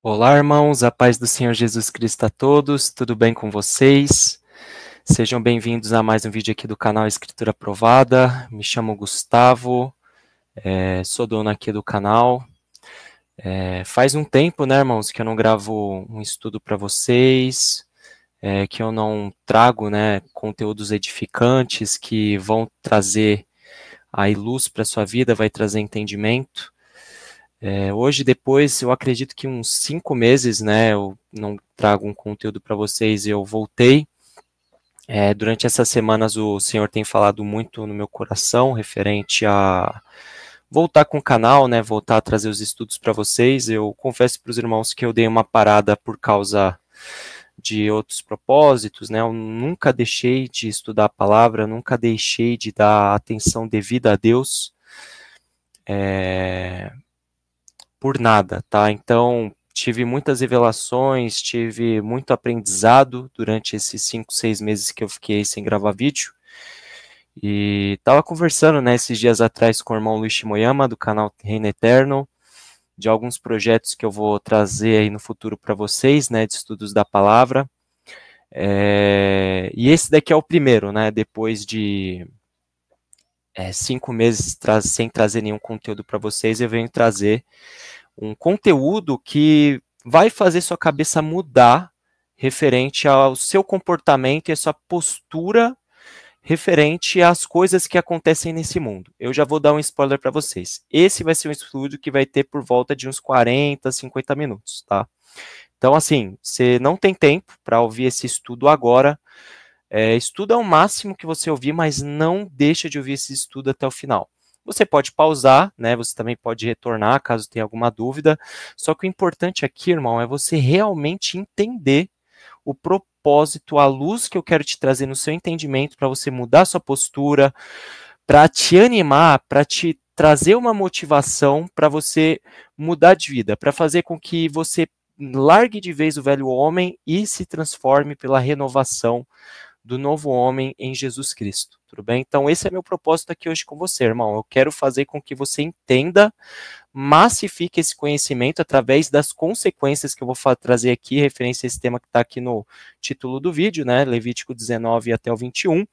Olá, irmãos, a paz do Senhor Jesus Cristo a todos, tudo bem com vocês? Sejam bem-vindos a mais um vídeo aqui do canal Escritura Aprovada. Me chamo Gustavo, sou dono aqui do canal. Faz um tempo, né, irmãos, que eu não gravo um estudo para vocês, que eu não trago, né, conteúdos edificantes que vão trazer aí luz para a sua vida, vai trazer entendimento. Hoje, depois, eu acredito que uns 5 meses, né, eu não trago um conteúdo para vocês e eu voltei. Durante essas semanas o Senhor tem falado muito no meu coração, referente a voltar com o canal, né, voltar a trazer os estudos para vocês. Eu confesso para os irmãos que eu dei uma parada por causa de outros propósitos, né, eu nunca deixei de estudar a palavra, nunca deixei de dar atenção devida a Deus, por nada, tá? Então, tive muitas revelações, tive muito aprendizado durante esses 5, 6 meses que eu fiquei sem gravar vídeo. E estava conversando, né, esses dias atrás com o irmão Luiz Shimoyama, do canal Reino Eterno, de alguns projetos que eu vou trazer aí no futuro para vocês, né, de estudos da palavra. E esse daqui é o primeiro, né, depois de 5 meses sem trazer nenhum conteúdo para vocês, eu venho trazer um conteúdo que vai fazer sua cabeça mudar referente ao seu comportamento e a sua postura referente às coisas que acontecem nesse mundo. Eu já vou dar um spoiler para vocês. Esse vai ser um estudo que vai ter por volta de uns 40, 50 minutos, tá? Então, assim, você não tem tempo para ouvir esse estudo agora. Estuda ao máximo que você ouvir, mas não deixa de ouvir esse estudo até o final. Você pode pausar, né? Você também pode retornar caso tenha alguma dúvida. Só que o importante aqui, irmão, é você realmente entender o propósito, a luz que eu quero te trazer no seu entendimento para você mudar a sua postura, para te animar, para te trazer uma motivação para você mudar de vida, para fazer com que você largue de vez o velho homem e se transforme pela renovação do novo homem em Jesus Cristo, tudo bem? Então esse é meu propósito aqui hoje com você, irmão. Eu quero fazer com que você entenda, massifique esse conhecimento através das consequências que eu vou trazer aqui, referência a esse tema que está aqui no título do vídeo, né? Levítico 19 até o 21,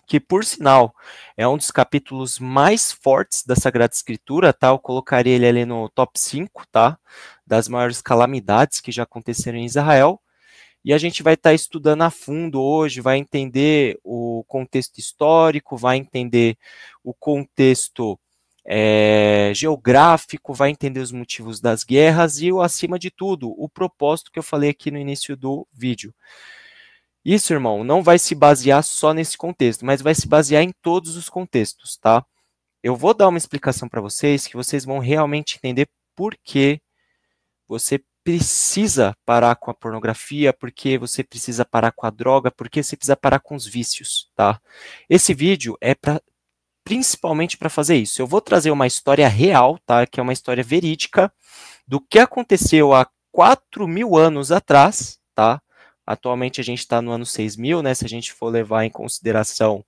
que por sinal é um dos capítulos mais fortes da Sagrada Escritura, tá? Eu colocaria ele ali no top 5, tá? Das maiores calamidades que já aconteceram em Israel. E a gente vai estar estudando a fundo hoje, vai entender o contexto histórico, vai entender o contexto geográfico, vai entender os motivos das guerras e, acima de tudo, o propósito que eu falei aqui no início do vídeo. Isso, irmão, não vai se basear só nesse contexto, mas vai se basear em todos os contextos, tá? Eu vou dar uma explicação para vocês que vocês vão realmente entender por que você precisa parar com a pornografia, porque você precisa parar com a droga, porque você precisa parar com os vícios, tá? Esse vídeo é principalmente para fazer isso. Eu vou trazer uma história real, tá? Que é uma história verídica do que aconteceu há 4.000 anos atrás, tá? Atualmente a gente está no ano 6.000, né? Se a gente for levar em consideração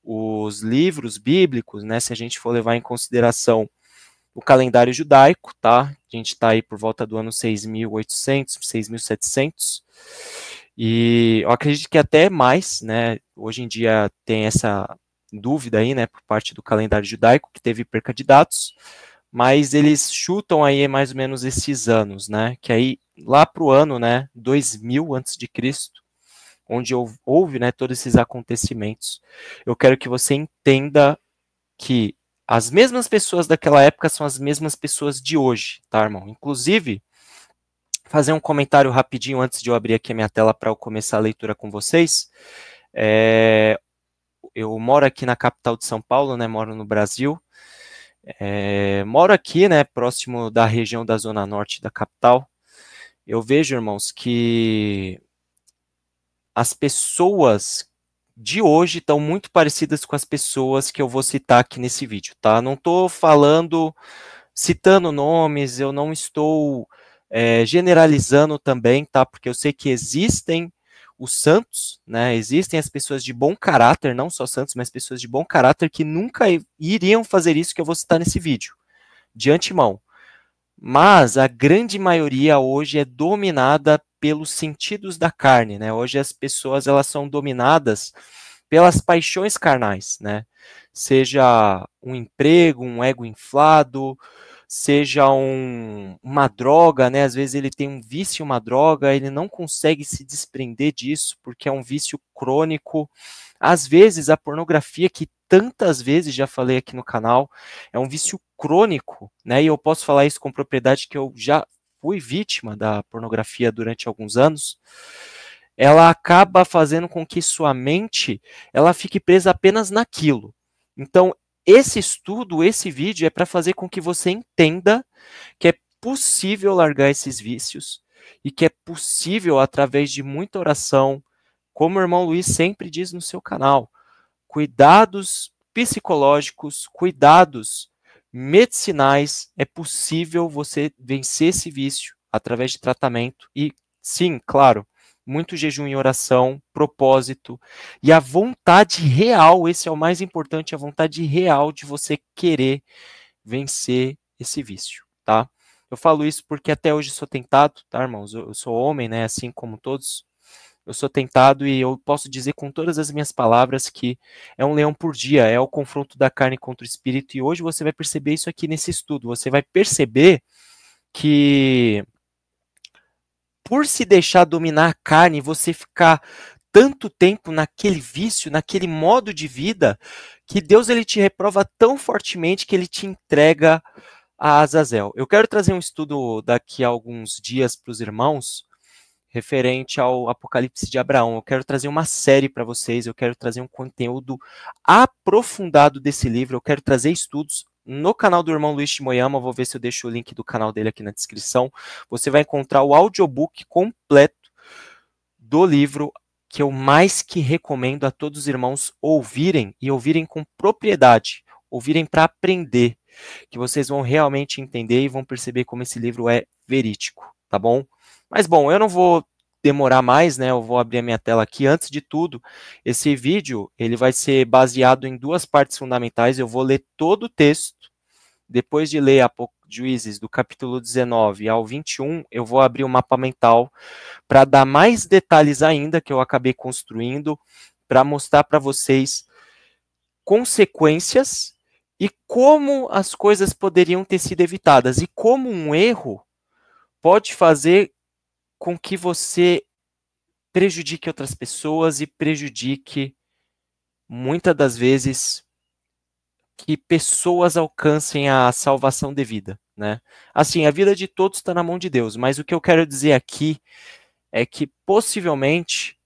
os livros bíblicos, né? Se a gente for levar em consideração o calendário judaico, tá? A gente está aí por volta do ano 6.800, 6.700, e eu acredito que até mais, né? Hoje em dia tem essa dúvida aí, né, por parte do calendário judaico, que teve perca de dados, mas eles chutam aí mais ou menos esses anos, né? Que aí lá para o ano, né, 2000 antes de Cristo, onde houve, né, todos esses acontecimentos. Eu quero que você entenda que as mesmas pessoas daquela época são as mesmas pessoas de hoje, tá, irmão? Inclusive, fazer um comentário rapidinho antes de eu abrir aqui a minha tela para eu começar a leitura com vocês. Eu moro aqui na capital de São Paulo, né? Moro no Brasil. Moro aqui, né? Próximo da região da zona norte da capital. Eu vejo, irmãos, que as pessoas de hoje estão muito parecidas com as pessoas que eu vou citar aqui nesse vídeo, tá? Não estou citando nomes, eu não estou generalizando também, tá? Porque eu sei que existem os santos, né? Existem as pessoas de bom caráter, não só santos, mas pessoas de bom caráter que nunca iriam fazer isso que eu vou citar nesse vídeo, de antemão. Mas a grande maioria hoje é dominada pelos sentidos da carne, né? Hoje as pessoas elas são dominadas pelas paixões carnais, né? Seja um emprego, um ego inflado, seja uma droga, né? Às vezes ele tem um vício, uma droga, ele não consegue se desprender disso porque é um vício crônico. Às vezes a pornografia, que tantas vezes já falei aqui no canal, é um vício crônico, né? E eu posso falar isso com propriedade que eu já fui vítima da pornografia durante alguns anos. Ela acaba fazendo com que sua mente ela fique presa apenas naquilo. Então, esse estudo, esse vídeo é para fazer com que você entenda que é possível largar esses vícios e que é possível, através de muita oração, como o irmão Luiz sempre diz no seu canal, cuidados psicológicos, cuidados medicinais, é possível você vencer esse vício através de tratamento e, sim, claro, muito jejum e oração, propósito e a vontade real, esse é o mais importante, a vontade real de você querer vencer esse vício, tá? Eu falo isso porque até hoje sou tentado, tá, irmãos? Eu sou homem, né, assim como todos. Eu sou tentado e eu posso dizer com todas as minhas palavras que é um leão por dia, é o confronto da carne contra o espírito. E hoje você vai perceber isso aqui nesse estudo. Você vai perceber que por se deixar dominar a carne, você ficar tanto tempo naquele vício, naquele modo de vida, que Deus ele te reprova tão fortemente que ele te entrega a Azazel. Eu quero trazer um estudo daqui a alguns dias para os irmãos, referente ao Apocalipse de Abraão. Eu quero trazer uma série para vocês, eu quero trazer um conteúdo aprofundado desse livro, eu quero trazer estudos no canal do irmão Luiz Shimoyama, vou ver se eu deixo o link do canal dele aqui na descrição. Você vai encontrar o audiobook completo do livro, que eu mais que recomendo a todos os irmãos ouvirem, e ouvirem com propriedade, ouvirem para aprender, que vocês vão realmente entender e vão perceber como esse livro é verídico, tá bom? Mas bom, eu não vou demorar mais, né? Eu vou abrir a minha tela aqui. Antes de tudo, esse vídeo ele vai ser baseado em duas partes fundamentais. Eu vou ler todo o texto. Depois de ler Juízes do capítulo 19 ao 21, eu vou abrir o mapa mental para dar mais detalhes ainda que eu acabei construindo, para mostrar para vocês consequências e como as coisas poderiam ter sido evitadas e como um erro pode fazer com que você prejudique outras pessoas e prejudique, muitas das vezes, que pessoas alcancem a salvação devida, né? Assim, a vida de todos está na mão de Deus, mas o que eu quero dizer aqui é que possivelmente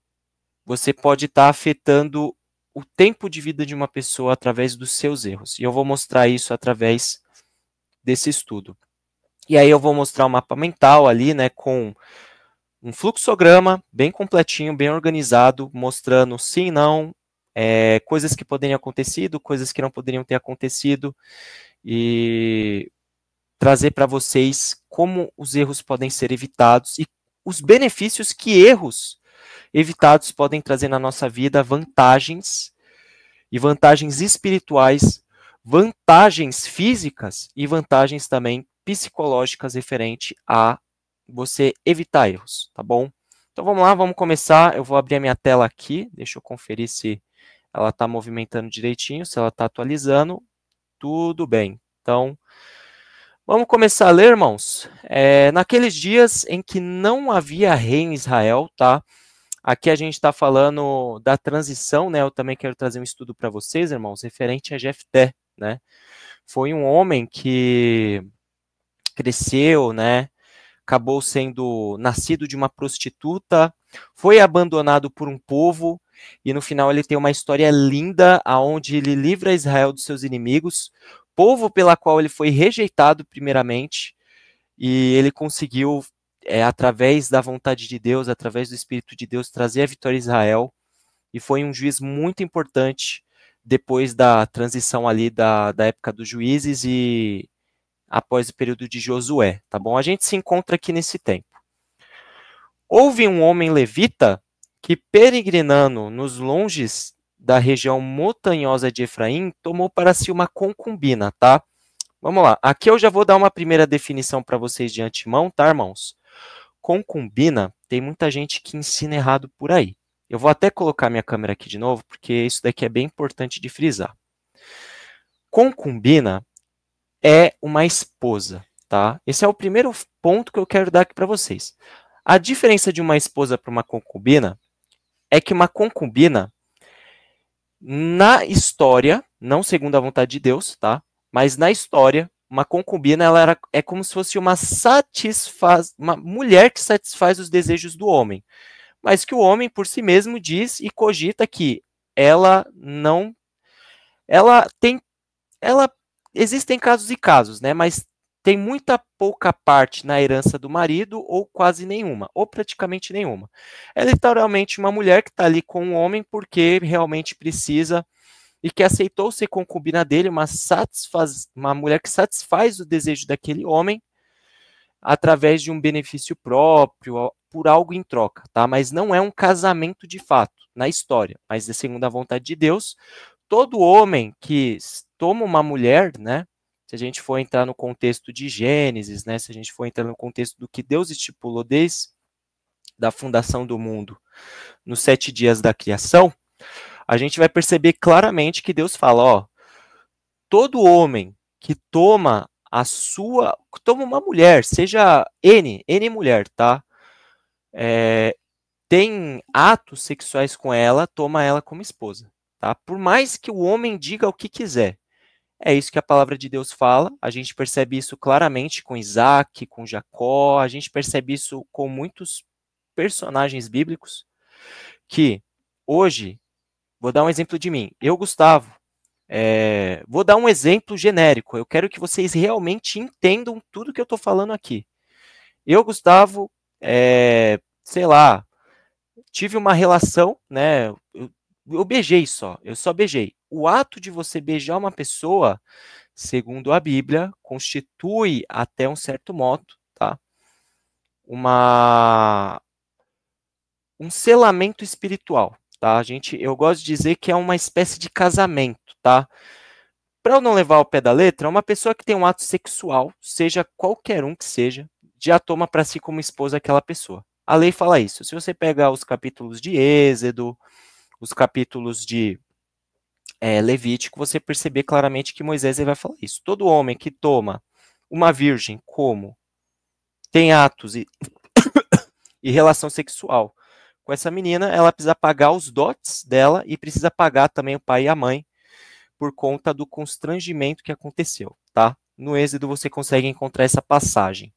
você pode estar afetando o tempo de vida de uma pessoa através dos seus erros. E eu vou mostrar isso através desse estudo. E aí eu vou mostrar um mapa mental ali, né, com um fluxograma bem completinho, bem organizado, mostrando sim e não, coisas que poderiam ter acontecido, coisas que não poderiam ter acontecido, e trazer para vocês como os erros podem ser evitados e os benefícios que erros evitados podem trazer na nossa vida, vantagens e vantagens espirituais, vantagens físicas e vantagens também psicológicas referente a você evitar erros, tá bom? Então vamos lá, vamos começar. Eu vou abrir a minha tela aqui, deixa eu conferir se ela está movimentando direitinho, se ela está atualizando. Tudo bem. Então, vamos começar a ler, irmãos. Naqueles dias em que não havia rei em Israel, tá? Aqui a gente está falando da transição, né? Eu também quero trazer um estudo para vocês, irmãos, referente a Jefté, né? Foi um homem que cresceu, né? Acabou sendo nascido de uma prostituta, foi abandonado por um povo, e no final ele tem uma história linda, aonde ele livra Israel dos seus inimigos, povo pela qual ele foi rejeitado primeiramente, e ele conseguiu, através da vontade de Deus, através do Espírito de Deus, trazer a vitória a Israel, e foi um juiz muito importante depois da transição ali da época dos juízes e após o período de Josué, tá bom? A gente se encontra aqui nesse tempo. Houve um homem levita que, peregrinando nos longes da região montanhosa de Efraim, tomou para si uma concubina, tá? Vamos lá. Aqui eu já vou dar uma primeira definição para vocês de antemão, tá, irmãos? Concubina, tem muita gente que ensina errado por aí. Eu vou até colocar minha câmera aqui de novo, porque isso daqui é bem importante de frisar. Concubina é uma esposa, tá? Esse é o primeiro ponto que eu quero dar aqui para vocês. A diferença de uma esposa para uma concubina é que uma concubina, na história, não segundo a vontade de Deus, tá? Mas na história, uma concubina é como se fosse uma mulher que satisfaz os desejos do homem, mas que o homem por si mesmo diz e cogita que ela não, ela tem, ela existem casos e casos, né? Mas tem muita pouca parte na herança do marido ou quase nenhuma, ou praticamente nenhuma. É literalmente uma mulher que está ali com um homem porque realmente precisa e que aceitou ser concubina dele, uma mulher que satisfaz o desejo daquele homem através de um benefício próprio, por algo em troca, tá? Mas não é um casamento de fato na história, mas é segundo a vontade de Deus. Todo homem que toma uma mulher, né? Se a gente for entrar no contexto de Gênesis, né? Se a gente for entrar no contexto do que Deus estipulou desde da fundação do mundo, nos 7 dias da criação, a gente vai perceber claramente que Deus fala, ó, todo homem que toma uma mulher, seja N mulher, tá? Tem atos sexuais com ela, toma ela como esposa, tá? Por mais que o homem diga o que quiser. É isso que a palavra de Deus fala, a gente percebe isso claramente com Isaac, com Jacó, a gente percebe isso com muitos personagens bíblicos, que hoje, vou dar um exemplo de mim, eu, Gustavo, vou dar um exemplo genérico, eu quero que vocês realmente entendam tudo que eu estou falando aqui. Eu, Gustavo, sei lá, tive uma relação, né? Eu beijei só, eu só beijei. O ato de você beijar uma pessoa, segundo a Bíblia, constitui até um certo modo, tá? Um selamento espiritual, tá? Eu gosto de dizer que é uma espécie de casamento, tá? Para eu não levar ao pé da letra, uma pessoa que tem um ato sexual, seja qualquer um que seja, já toma para si como esposa aquela pessoa. A lei fala isso. Se você pegar os capítulos de Êxodo, os capítulos de Levítico, você perceber claramente que Moisés vai falar isso. Todo homem que toma uma virgem como tem atos e relação sexual com essa menina, ela precisa pagar os dotes dela e precisa pagar também o pai e a mãe por conta do constrangimento que aconteceu, tá? No Êxodo você consegue encontrar essa passagem.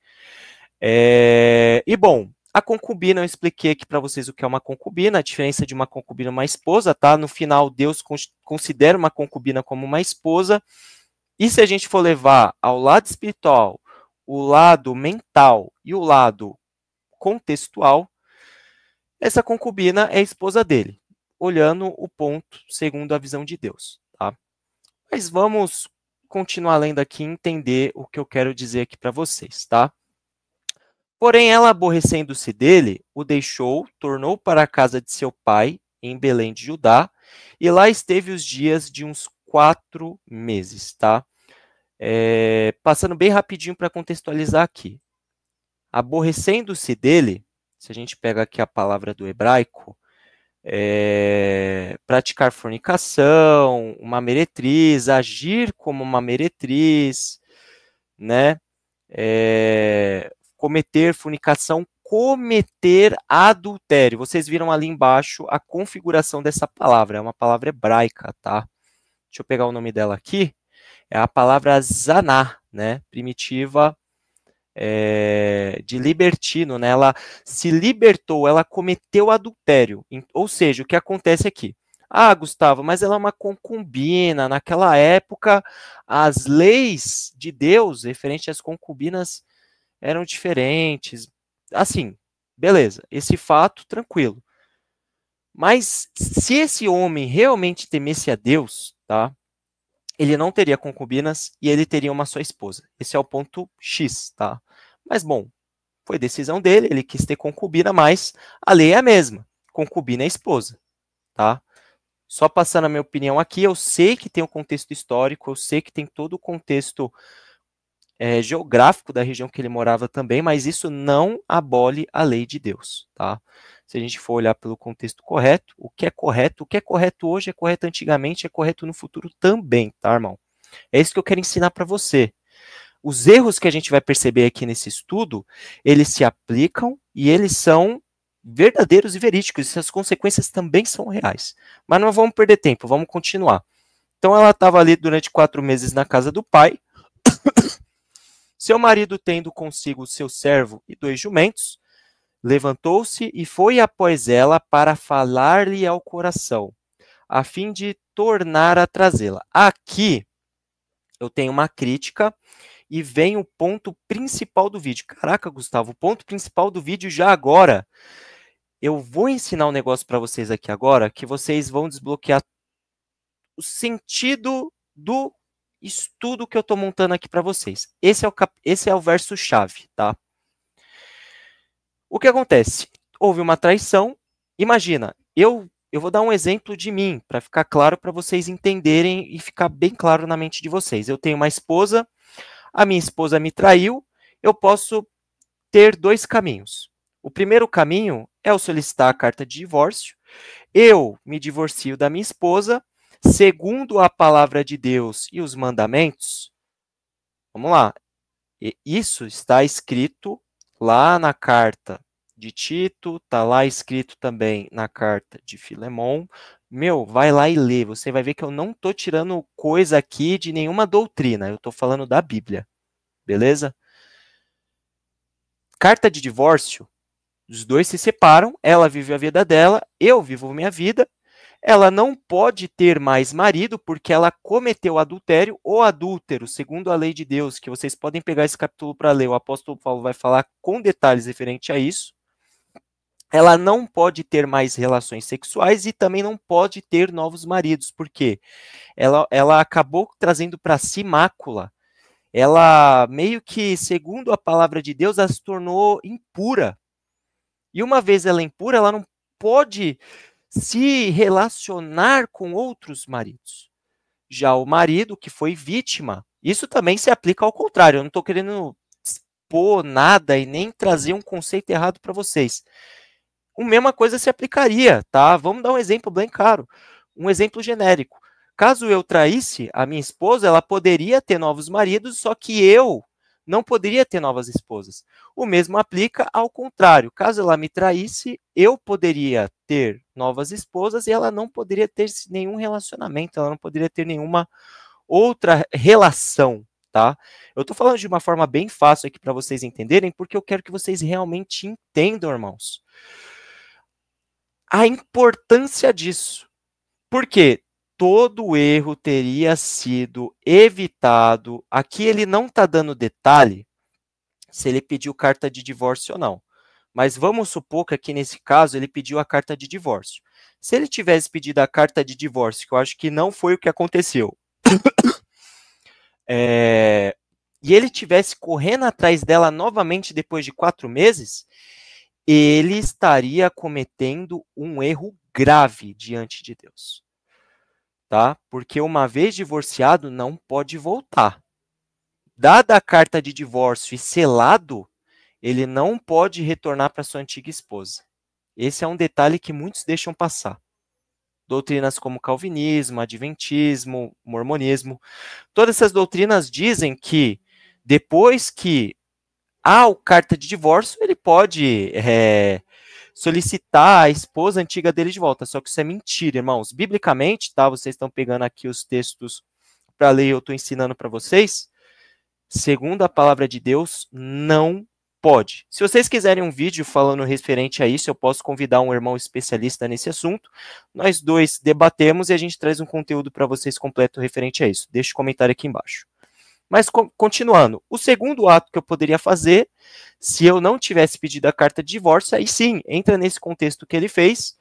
E bom, a concubina, eu expliquei aqui para vocês o que é uma concubina, a diferença de uma concubina e uma esposa, tá? No final, Deus considera uma concubina como uma esposa, e se a gente for levar ao lado espiritual, o lado mental e o lado contextual, essa concubina é a esposa dele, olhando o ponto segundo a visão de Deus, tá? Mas vamos continuar lendo aqui e entender o que eu quero dizer aqui para vocês, tá? Porém, ela, aborrecendo-se dele, o deixou, tornou para a casa de seu pai, em Belém de Judá, e lá esteve os dias de uns 4 meses, tá? Passando bem rapidinho para contextualizar aqui. Aborrecendo-se dele, se a gente pega aqui a palavra do hebraico, praticar fornicação, uma meretriz, agir como uma meretriz, né? Cometer fornicação, cometer adultério. Vocês viram ali embaixo a configuração dessa palavra, é uma palavra hebraica, tá? Deixa eu pegar o nome dela aqui. É a palavra zaná, né? Primitiva de libertino, né? Ela se libertou, ela cometeu adultério. Ou seja, o que acontece aqui? Ah, Gustavo, mas ela é uma concubina. Naquela época, as leis de Deus referente às concubinas eram diferentes. Assim, beleza, esse fato, tranquilo. Mas se esse homem realmente temesse a Deus, tá? Ele não teria concubinas e ele teria uma só esposa. Esse é o ponto X, tá? Mas, bom, foi decisão dele, ele quis ter concubina, mas a lei é a mesma. Concubina é esposa, tá? Só passando a minha opinião aqui, eu sei que tem um contexto histórico, eu sei que tem todo o contexto geográfico da região que ele morava também, mas isso não abole a lei de Deus, tá? Se a gente for olhar pelo contexto correto, o que é correto hoje, é correto antigamente, é correto no futuro também, tá, irmão? É isso que eu quero ensinar para você. Os erros que a gente vai perceber aqui nesse estudo, eles se aplicam e eles são verdadeiros e verídicos, e as consequências também são reais. Mas não vamos perder tempo, vamos continuar. Então ela estava ali durante 4 meses na casa do pai, seu marido tendo consigo seu servo e 2 jumentos, levantou-se e foi após ela para falar-lhe ao coração, a fim de tornar a trazê-la. Aqui eu tenho uma crítica e vem o ponto principal do vídeo. Caraca, Gustavo, o ponto principal do vídeo já agora. Eu vou ensinar um negócio para vocês aqui agora que vocês vão desbloquear o sentido do estudo que eu estou montando aqui para vocês. Esse é o verso-chave, tá? O que acontece? Houve uma traição. Imagina, eu vou dar um exemplo de mim, para ficar claro para vocês entenderem e ficar bem claro na mente de vocês. Eu tenho uma esposa, a minha esposa me traiu, eu posso ter 2 caminhos. O primeiro caminho é eu solicitar a carta de divórcio, eu me divorcio da minha esposa, segundo a palavra de Deus e os mandamentos. Vamos lá. Isso está escrito lá na carta de Tito, está lá escrito também na carta de Filemon. Meu, vai lá e lê, você vai ver que eu não estou tirando coisa aqui de nenhuma doutrina, eu estou falando da Bíblia, beleza? Carta de divórcio, os 2 se separam, ela vive a vida dela, eu vivo a minha vida, ela não pode ter mais marido porque ela cometeu adultério ou adúltero, segundo a lei de Deus, que vocês podem pegar esse capítulo para ler, o apóstolo Paulo vai falar com detalhes referente a isso. Ela não pode ter mais relações sexuais e também não pode ter novos maridos, porque ela acabou trazendo para si mácula. Ela meio que, segundo a palavra de Deus, ela se tornou impura. E uma vez ela é impura, ela não pode se relacionar com outros maridos. Já o marido que foi vítima, isso também se aplica ao contrário. Eu não estou querendo expor nada e nem trazer um conceito errado para vocês. A mesma coisa se aplicaria, tá? Vamos dar um exemplo bem claro, um exemplo genérico. Caso eu traísse a minha esposa, ela poderia ter novos maridos, só que eu não poderia ter novas esposas. O mesmo aplica ao contrário. Caso ela me traísse, eu poderia ter novas esposas e ela não poderia ter nenhum relacionamento, ela não poderia ter nenhuma outra relação, tá? Eu estou falando de uma forma bem fácil aqui para vocês entenderem, porque eu quero que vocês realmente entendam, irmãos, a importância disso. Porque todo erro teria sido evitado. Aqui ele não está dando detalhe se ele pediu carta de divórcio ou não. Mas vamos supor que aqui nesse caso ele pediu a carta de divórcio. Se ele tivesse pedido a carta de divórcio, que eu acho que não foi o que aconteceu, e ele tivesse correndo atrás dela novamente depois de 4 meses, ele estaria cometendo um erro grave diante de Deus. Tá? Porque uma vez divorciado, não pode voltar. Dada a carta de divórcio e selado, ele não pode retornar para sua antiga esposa. Esse é um detalhe que muitos deixam passar. Doutrinas como calvinismo, adventismo, mormonismo, todas essas doutrinas dizem que depois que há a carta de divórcio, ele pode solicitar a esposa antiga dele de volta. Só que isso é mentira, irmãos. Biblicamente, tá? Vocês estão pegando aqui os textos para ler, eu estou ensinando para vocês. Segundo a palavra de Deus, não pode. Se vocês quiserem um vídeo falando referente a isso, eu posso convidar um irmão especialista nesse assunto. Nós 2 debatemos e a gente traz um conteúdo para vocês completo referente a isso. Deixe o comentário aqui embaixo. Mas continuando, o segundo ato que eu poderia fazer, se eu não tivesse pedido a carta de divórcio, aí sim, entra nesse contexto que ele fez.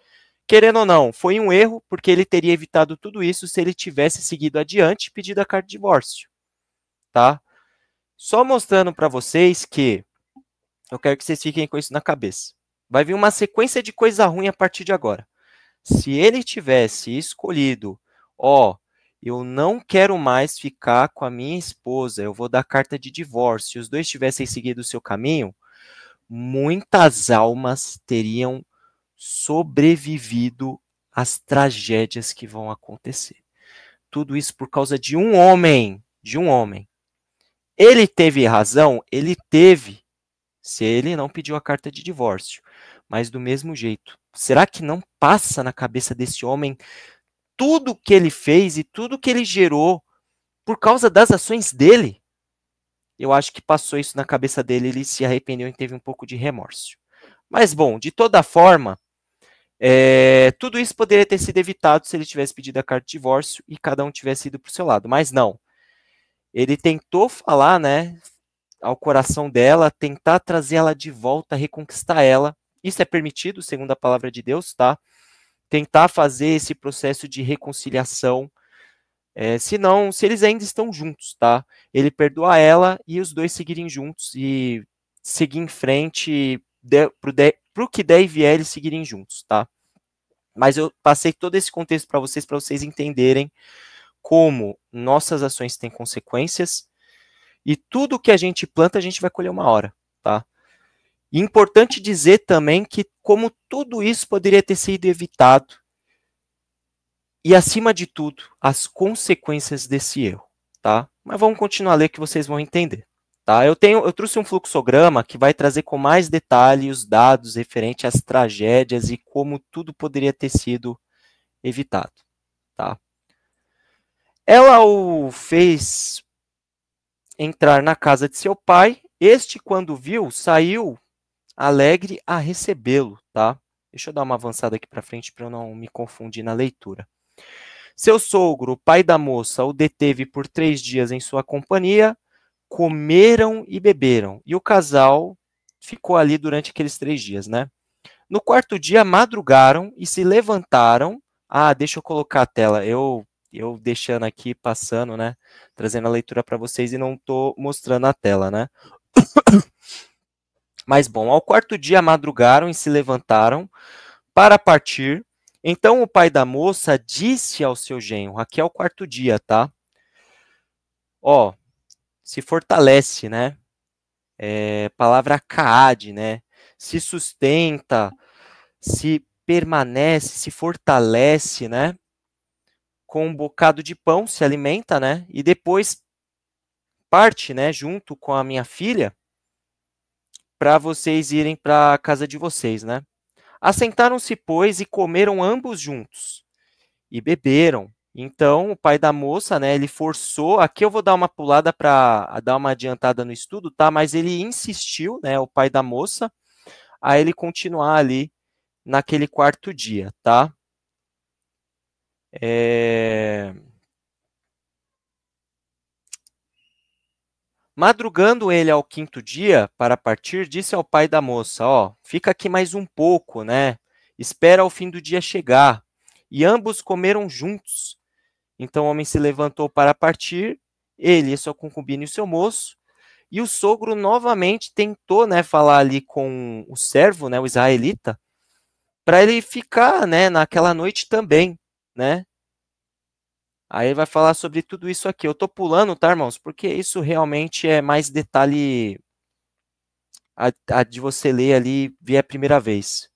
Querendo ou não, foi um erro, porque ele teria evitado tudo isso se ele tivesse seguido adiante e pedido a carta de divórcio. Tá? Só mostrando para vocês que eu quero que vocês fiquem com isso na cabeça. Vai vir uma sequência de coisa ruim a partir de agora. Se ele tivesse escolhido, eu não quero mais ficar com a minha esposa, eu vou dar carta de divórcio. Se os dois tivessem seguido o seu caminho, muitas almas teriam sobrevivido às tragédias que vão acontecer. Tudo isso por causa de um homem, Ele teve razão? Ele teve, se ele não pediu a carta de divórcio. Mas do mesmo jeito, será que não passa na cabeça desse homem tudo que ele fez e tudo que ele gerou por causa das ações dele? Eu acho que passou isso na cabeça dele, ele se arrependeu e teve um pouco de remorso. Mas, bom, de toda forma, tudo isso poderia ter sido evitado se ele tivesse pedido a carta de divórcio e cada um tivesse ido para o seu lado. Mas não. Ele tentou falar, né, ao coração dela, tentar trazer ela de volta, reconquistar ela. Isso é permitido, segundo a palavra de Deus, tá? Tentar fazer esse processo de reconciliação. Se eles ainda estão juntos, tá? Ele perdoa ela e os dois seguirem juntos e seguir em frente pro que der e vier, eles seguirem juntos, tá? Mas eu passei todo esse contexto para vocês entenderem como nossas ações têm consequências e tudo que a gente planta, a gente vai colher uma hora, tá? E importante dizer também que como tudo isso poderia ter sido evitado e, acima de tudo, as consequências desse erro, tá? Mas vamos continuar a ler que vocês vão entender, tá? Eu trouxe um fluxograma que vai trazer com mais detalhe os dados referentes às tragédias e como tudo poderia ter sido evitado, tá? Ela o fez entrar na casa de seu pai. Este, quando viu, saiu alegre a recebê-lo, tá? Deixa eu dar uma avançada aqui para frente para eu não me confundir na leitura. Seu sogro, o pai da moça, o deteve por 3 dias em sua companhia, comeram e beberam. E o casal ficou ali durante aqueles 3 dias, né? No 4º dia, madrugaram e se levantaram. Ah, deixa eu colocar a tela. Eu deixando aqui, passando, né? Trazendo a leitura para vocês e não estou mostrando a tela, né? Mas, bom, ao 4º dia, madrugaram e se levantaram para partir. Então o pai da moça disse ao seu genro, aqui é o 4º dia, tá? Ó, se fortalece, né? Palavra caade, né? Se sustenta, se permanece, se fortalece, né? Com um bocado de pão, se alimenta, né? E depois parte, né? Junto com a minha filha, para vocês irem para a casa de vocês, né? Assentaram-se, pois, e comeram ambos juntos, e beberam. Então, o pai da moça, né, ele forçou, aqui eu vou dar uma pulada para dar uma adiantada no estudo, tá? Mas ele insistiu, né, o pai da moça, a ele continuar ali naquele 4º dia, tá? Madrugando ele ao 5º dia para partir, disse ao pai da moça, ó, fica aqui mais um pouco, né? Espera ao fim do dia chegar. E ambos comeram juntos. Então o homem se levantou para partir, ele, sua concubina e o seu moço, e o sogro novamente tentou, né, falar ali com o servo, né, o israelita, para ele ficar, né, naquela noite também, né? Aí ele vai falar sobre tudo isso aqui. Eu tô pulando, tá, irmãos? Porque isso realmente é mais detalhe a de você ler ali, ver a primeira vez.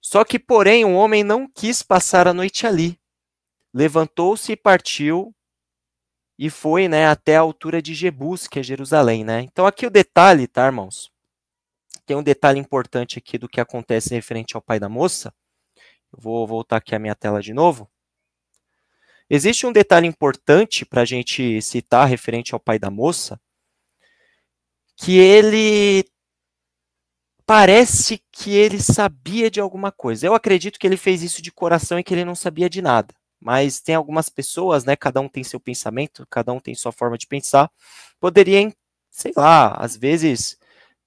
Só que, porém, o homem não quis passar a noite ali. Levantou-se e partiu e foi, né, até a altura de Jebus, que é Jerusalém, né? Então aqui o detalhe, tá, irmãos? Tem um detalhe importante aqui do que acontece referente ao pai da moça. Eu vou voltar aqui a minha tela de novo. Existe um detalhe importante para a gente citar referente ao pai da moça, que ele parece que ele sabia de alguma coisa. Eu acredito que ele fez isso de coração e que ele não sabia de nada. Mas tem algumas pessoas, né? Cada um tem seu pensamento, cada um tem sua forma de pensar. Poderiam, sei lá, às vezes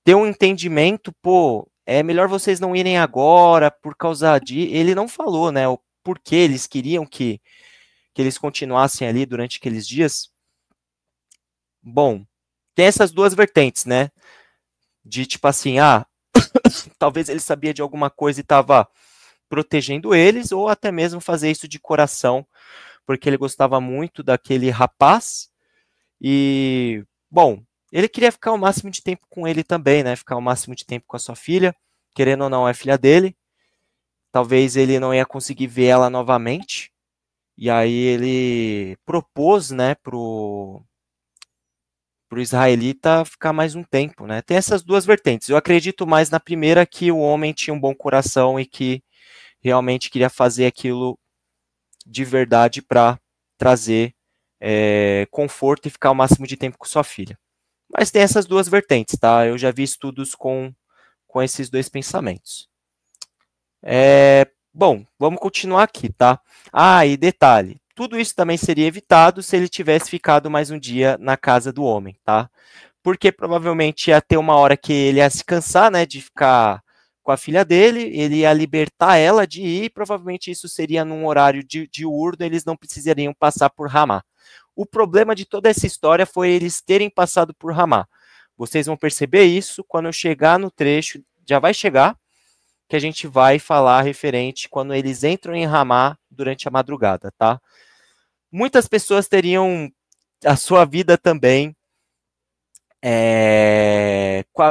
ter um entendimento, pô, é melhor vocês não irem agora por causa de. Ele não falou, né? O porquê eles queriam que eles continuassem ali durante aqueles dias. Bom, tem essas duas vertentes, né? De tipo assim, talvez ele sabia de alguma coisa e estava protegendo eles, ou até mesmo fazer isso de coração, porque ele gostava muito daquele rapaz e, bom, ele queria ficar o máximo de tempo com ele também, né? Ficar o máximo de tempo com a sua filha, querendo ou não, é filha dele. Talvez ele não ia conseguir ver ela novamente. E aí ele propôs, né, pro israelita ficar mais um tempo, né? Tem essas duas vertentes. Eu acredito mais na primeira, que o homem tinha um bom coração e que realmente queria fazer aquilo de verdade para trazer conforto e ficar o máximo de tempo com sua filha. Mas tem essas duas vertentes, tá? Eu já vi estudos com esses dois pensamentos. Bom, vamos continuar aqui, tá? Ah, e detalhe, tudo isso também seria evitado se ele tivesse ficado mais um dia na casa do homem, tá? Porque provavelmente ia ter uma hora que ele ia se cansar, né, de ficar com a filha dele, ele ia libertar ela de ir, e provavelmente isso seria num horário diurno, eles não precisariam passar por Ramá. O problema de toda essa história foi eles terem passado por Ramá. Vocês vão perceber isso quando eu chegar no trecho, já vai chegar, que a gente vai falar referente quando eles entram em Ramá durante a madrugada, tá? Muitas pessoas teriam a sua vida também,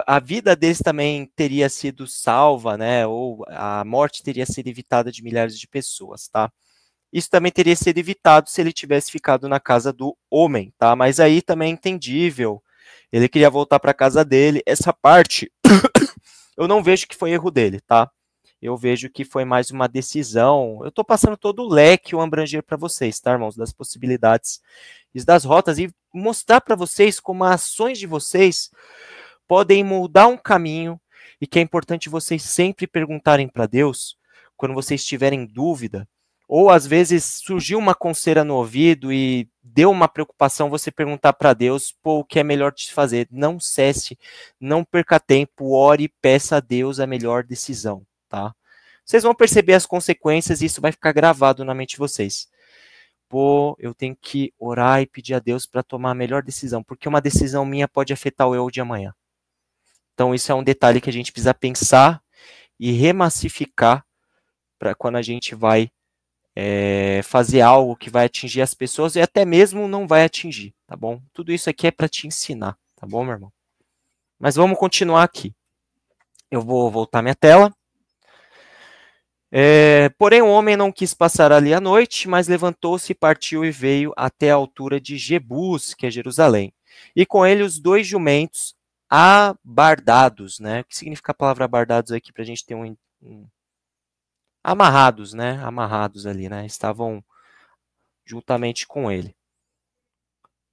a vida deles também teria sido salva, né? Ou a morte teria sido evitada de milhares de pessoas, tá? Isso também teria sido evitado se ele tivesse ficado na casa do homem, tá? Mas aí também é entendível. Ele queria voltar para a casa dele. Essa parte eu não vejo que foi erro dele, tá? Eu vejo que foi mais uma decisão. Eu estou passando todo o leque, o abranger para vocês, tá, irmãos? Das possibilidades e das rotas e mostrar para vocês como as ações de vocês podem moldar um caminho e que é importante vocês sempre perguntarem para Deus quando vocês tiverem dúvida, ou às vezes surgiu uma coceira no ouvido e deu uma preocupação, você perguntar para Deus, pô, o que é melhor te fazer? Não cesse, não perca tempo, ore e peça a Deus a melhor decisão, tá? Vocês vão perceber as consequências e isso vai ficar gravado na mente de vocês. Pô, eu tenho que orar e pedir a Deus para tomar a melhor decisão, porque uma decisão minha pode afetar o eu de amanhã. Então, isso é um detalhe que a gente precisa pensar e remassificar para quando a gente vai fazer algo que vai atingir as pessoas e até mesmo não vai atingir, tá bom? Tudo isso aqui é para te ensinar, tá bom, meu irmão? Mas vamos continuar aqui. Eu vou voltar minha tela. Porém, o homem não quis passar ali a noite, mas levantou-se, partiu e veio até a altura de Jebus, que é Jerusalém. E com ele os dois jumentos abardados, né? O que significa a palavra abardados aqui para a gente ter amarrados, né? Amarrados ali, né? Estavam juntamente com ele.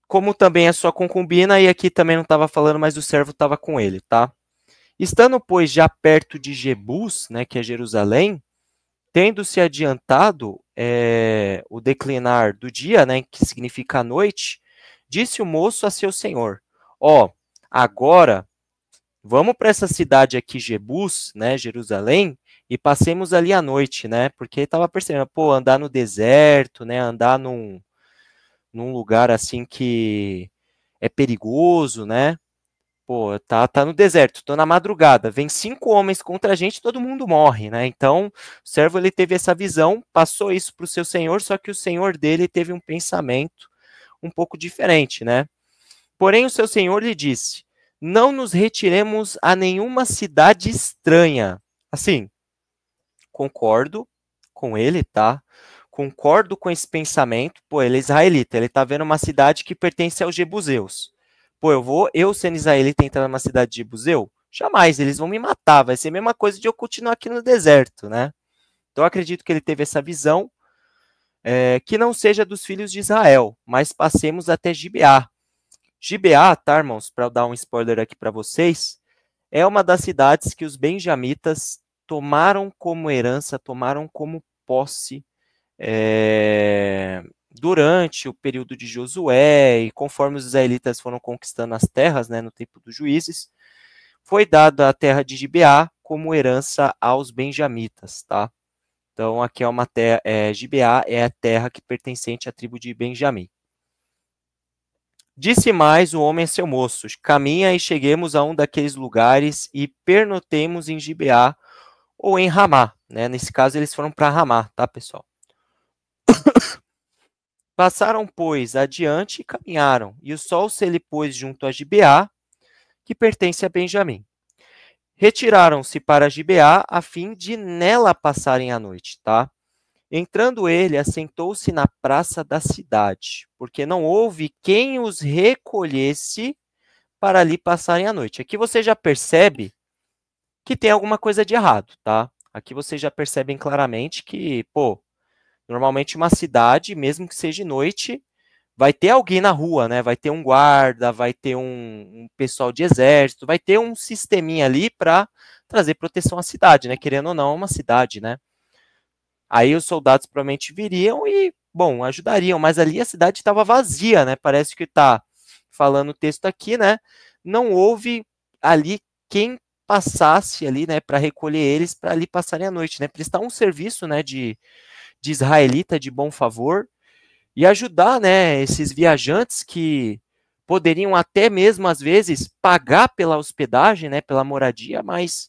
Como também a sua concubina, e aqui também não estava falando, mas o servo estava com ele, tá? Estando, pois, já perto de Jebus, né, que é Jerusalém, tendo se adiantado o declinar do dia, né, que significa a noite, disse o moço a seu senhor: ó, agora vamos para essa cidade aqui, Jebus, né, Jerusalém, e passemos ali a noite, né, porque estava percebendo, pô, andar no deserto, né, andar num lugar assim que é perigoso, né, pô, tá no deserto, tô na madrugada, vem 5 homens contra a gente, todo mundo morre, né? Então, o servo ele teve essa visão, passou isso para o seu senhor, só que o senhor dele teve um pensamento um pouco diferente, né? Porém, o seu senhor lhe disse: não nos retiremos a nenhuma cidade estranha. Assim, concordo com ele, tá? Concordo com esse pensamento. Pô, ele é israelita, ele tá vendo uma cidade que pertence aos jebuseus. Pô, eu sendo israelita, entrar numa cidade de jebuseu? Jamais, eles vão me matar. Vai ser a mesma coisa de eu continuar aqui no deserto, né? Então, eu acredito que ele teve essa visão, que não seja dos filhos de Israel, mas passemos até Gibeá. Gibeá, tá, irmãos? Para dar um spoiler aqui para vocês, é uma das cidades que os benjamitas tomaram como herança, tomaram como posse durante o período de Josué e conforme os israelitas foram conquistando as terras, né, no tempo dos juízes, foi dada a terra de Gibeá como herança aos benjamitas, tá? Então aqui é uma terra, Gibeá é a terra que pertencente à tribo de Benjamim. Disse mais o homem a seu moço: caminha e cheguemos a um daqueles lugares e pernotemos em Gibeá ou em Ramá, né? Nesse caso eles foram para Ramá, tá, pessoal? Passaram, pois, adiante e caminharam, e o sol se lhe pôs junto a Gibeá, que pertence a Benjamim. Retiraram-se para Gibeá, a fim de nela passarem a noite, tá? Entrando ele, assentou-se na praça da cidade, porque não houve quem os recolhesse para ali passarem a noite. Aqui você já percebe que tem alguma coisa de errado, tá? Aqui vocês já percebem claramente que, pô, normalmente uma cidade, mesmo que seja de noite, vai ter alguém na rua, né? Vai ter um guarda, vai ter um pessoal de exército, vai ter um sisteminha ali para trazer proteção à cidade, né? Querendo ou não, é uma cidade, né? Aí os soldados provavelmente viriam e, bom, ajudariam, mas ali a cidade estava vazia, né? Parece que está falando o texto aqui, né? Não houve ali quem passasse ali, né, para recolher eles, para ali passarem a noite, né? Prestar um serviço, né, de israelita de bom favor e ajudar, né, esses viajantes que poderiam até mesmo às vezes pagar pela hospedagem, né, pela moradia, mas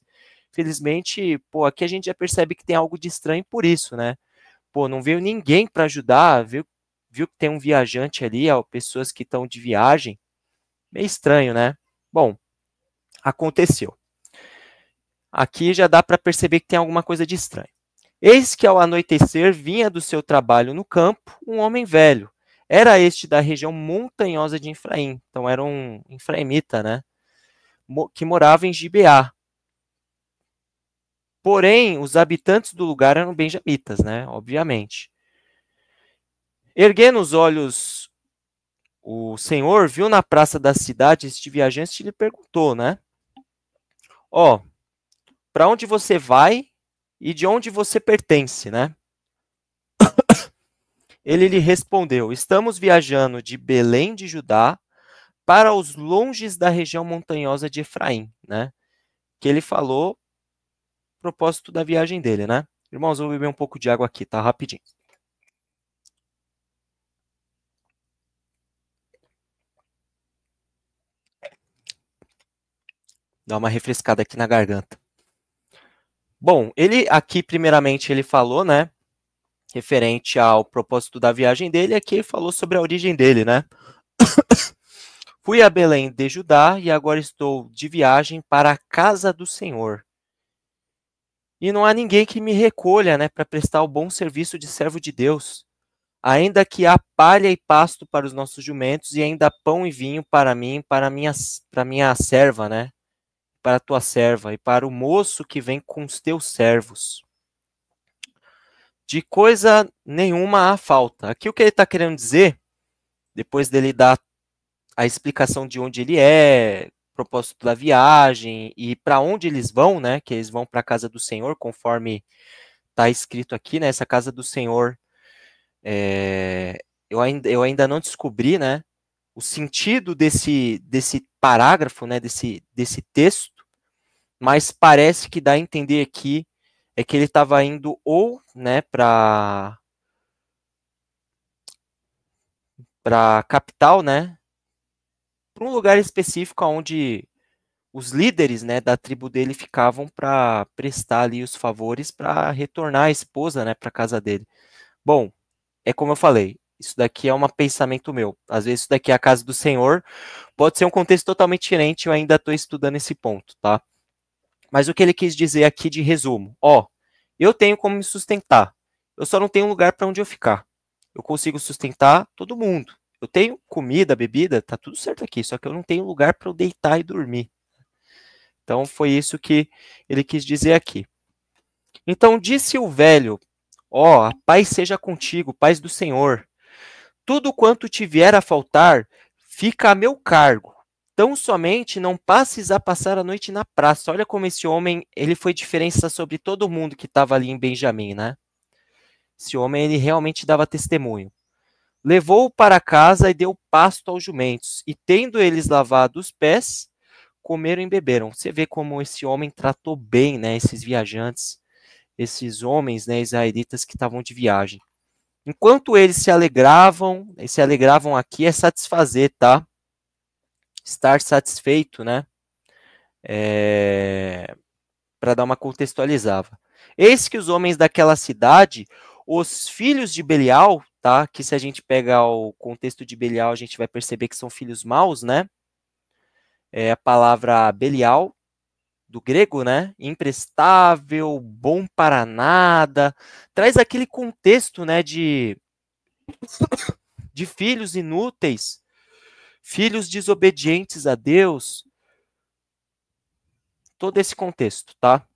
felizmente, pô, aqui a gente já percebe que tem algo de estranho por isso, né? Pô, não veio ninguém para ajudar, viu que tem um viajante ali, ó, pessoas que estão de viagem, meio estranho, né? Bom, aconteceu. Aqui já dá para perceber que tem alguma coisa de estranho. Eis que ao anoitecer vinha do seu trabalho no campo um homem velho. Era este da região montanhosa de Efraim. Então era um efraimita, né? Que morava em Gibeá. Porém, os habitantes do lugar eram benjamitas, né? Obviamente. Erguendo os olhos, o Senhor viu na praça da cidade este viajante e lhe perguntou, né? Ó, para onde você vai e de onde você pertence, né? Ele lhe respondeu: Estamos viajando de Belém de Judá para os longes da região montanhosa de Efraim, né? Que ele falou propósito da viagem dele, né? Irmãos, eu vou beber um pouco de água aqui, tá? Rapidinho. Dá uma refrescada aqui na garganta. Bom, ele aqui, primeiramente, ele falou, né? Referente ao propósito da viagem dele, aqui ele falou sobre a origem dele, né? Fui a Belém de Judá e agora estou de viagem para a casa do Senhor. E não há ninguém que me recolha, né, para prestar o bom serviço de servo de Deus. Ainda que há palha e pasto para os nossos jumentos, e ainda pão e vinho para mim, para minha serva, né? Para a tua serva, e para o moço que vem com os teus servos. De coisa nenhuma há falta. Aqui o que ele está querendo dizer, depois dele dar a explicação de onde ele é, propósito da viagem e para onde eles vão, né? Que eles vão para a casa do Senhor, conforme está escrito aqui, né? Essa casa do Senhor, eu ainda não descobri, né? O sentido desse parágrafo, né? Desse texto, mas parece que dá a entender aqui é que ele estava indo ou, né? Para a capital, né? Para um lugar específico onde os líderes, né, da tribo dele ficavam para prestar ali os favores para retornar a esposa, né, para casa dele. Bom, é como eu falei, isso daqui é um pensamento meu. Às vezes isso daqui é a casa do Senhor, pode ser um contexto totalmente diferente, eu ainda estou estudando esse ponto, tá? Mas o que ele quis dizer aqui de resumo, ó, eu tenho como me sustentar, eu só não tenho um lugar para onde eu ficar. Eu consigo sustentar todo mundo. Eu tenho comida, bebida, tá tudo certo aqui, só que eu não tenho lugar para eu deitar e dormir. Então foi isso que ele quis dizer aqui. Então disse o velho: ó, a paz seja contigo, paz do Senhor. Tudo quanto te vier a faltar, fica a meu cargo. Tão somente não passes a passar a noite na praça. Olha como esse homem, ele foi diferença sobre todo mundo que estava ali em Benjamim, né? Esse homem, ele realmente dava testemunho. Levou-o para casa e deu pasto aos jumentos. E tendo eles lavado os pés, comeram e beberam. Você vê como esse homem tratou bem, né, esses viajantes, esses homens, né, israelitas que estavam de viagem. Enquanto eles se alegravam aqui é satisfazer, tá? Estar satisfeito, né? Para dar uma contextualizada. Eis que os homens daquela cidade, os filhos de Belial, tá? Que se a gente pegar o contexto de Belial, a gente vai perceber que são filhos maus, né? É a palavra Belial, do grego, né? Imprestável, bom para nada. Traz aquele contexto, né, de filhos inúteis, filhos desobedientes a Deus. Todo esse contexto, tá?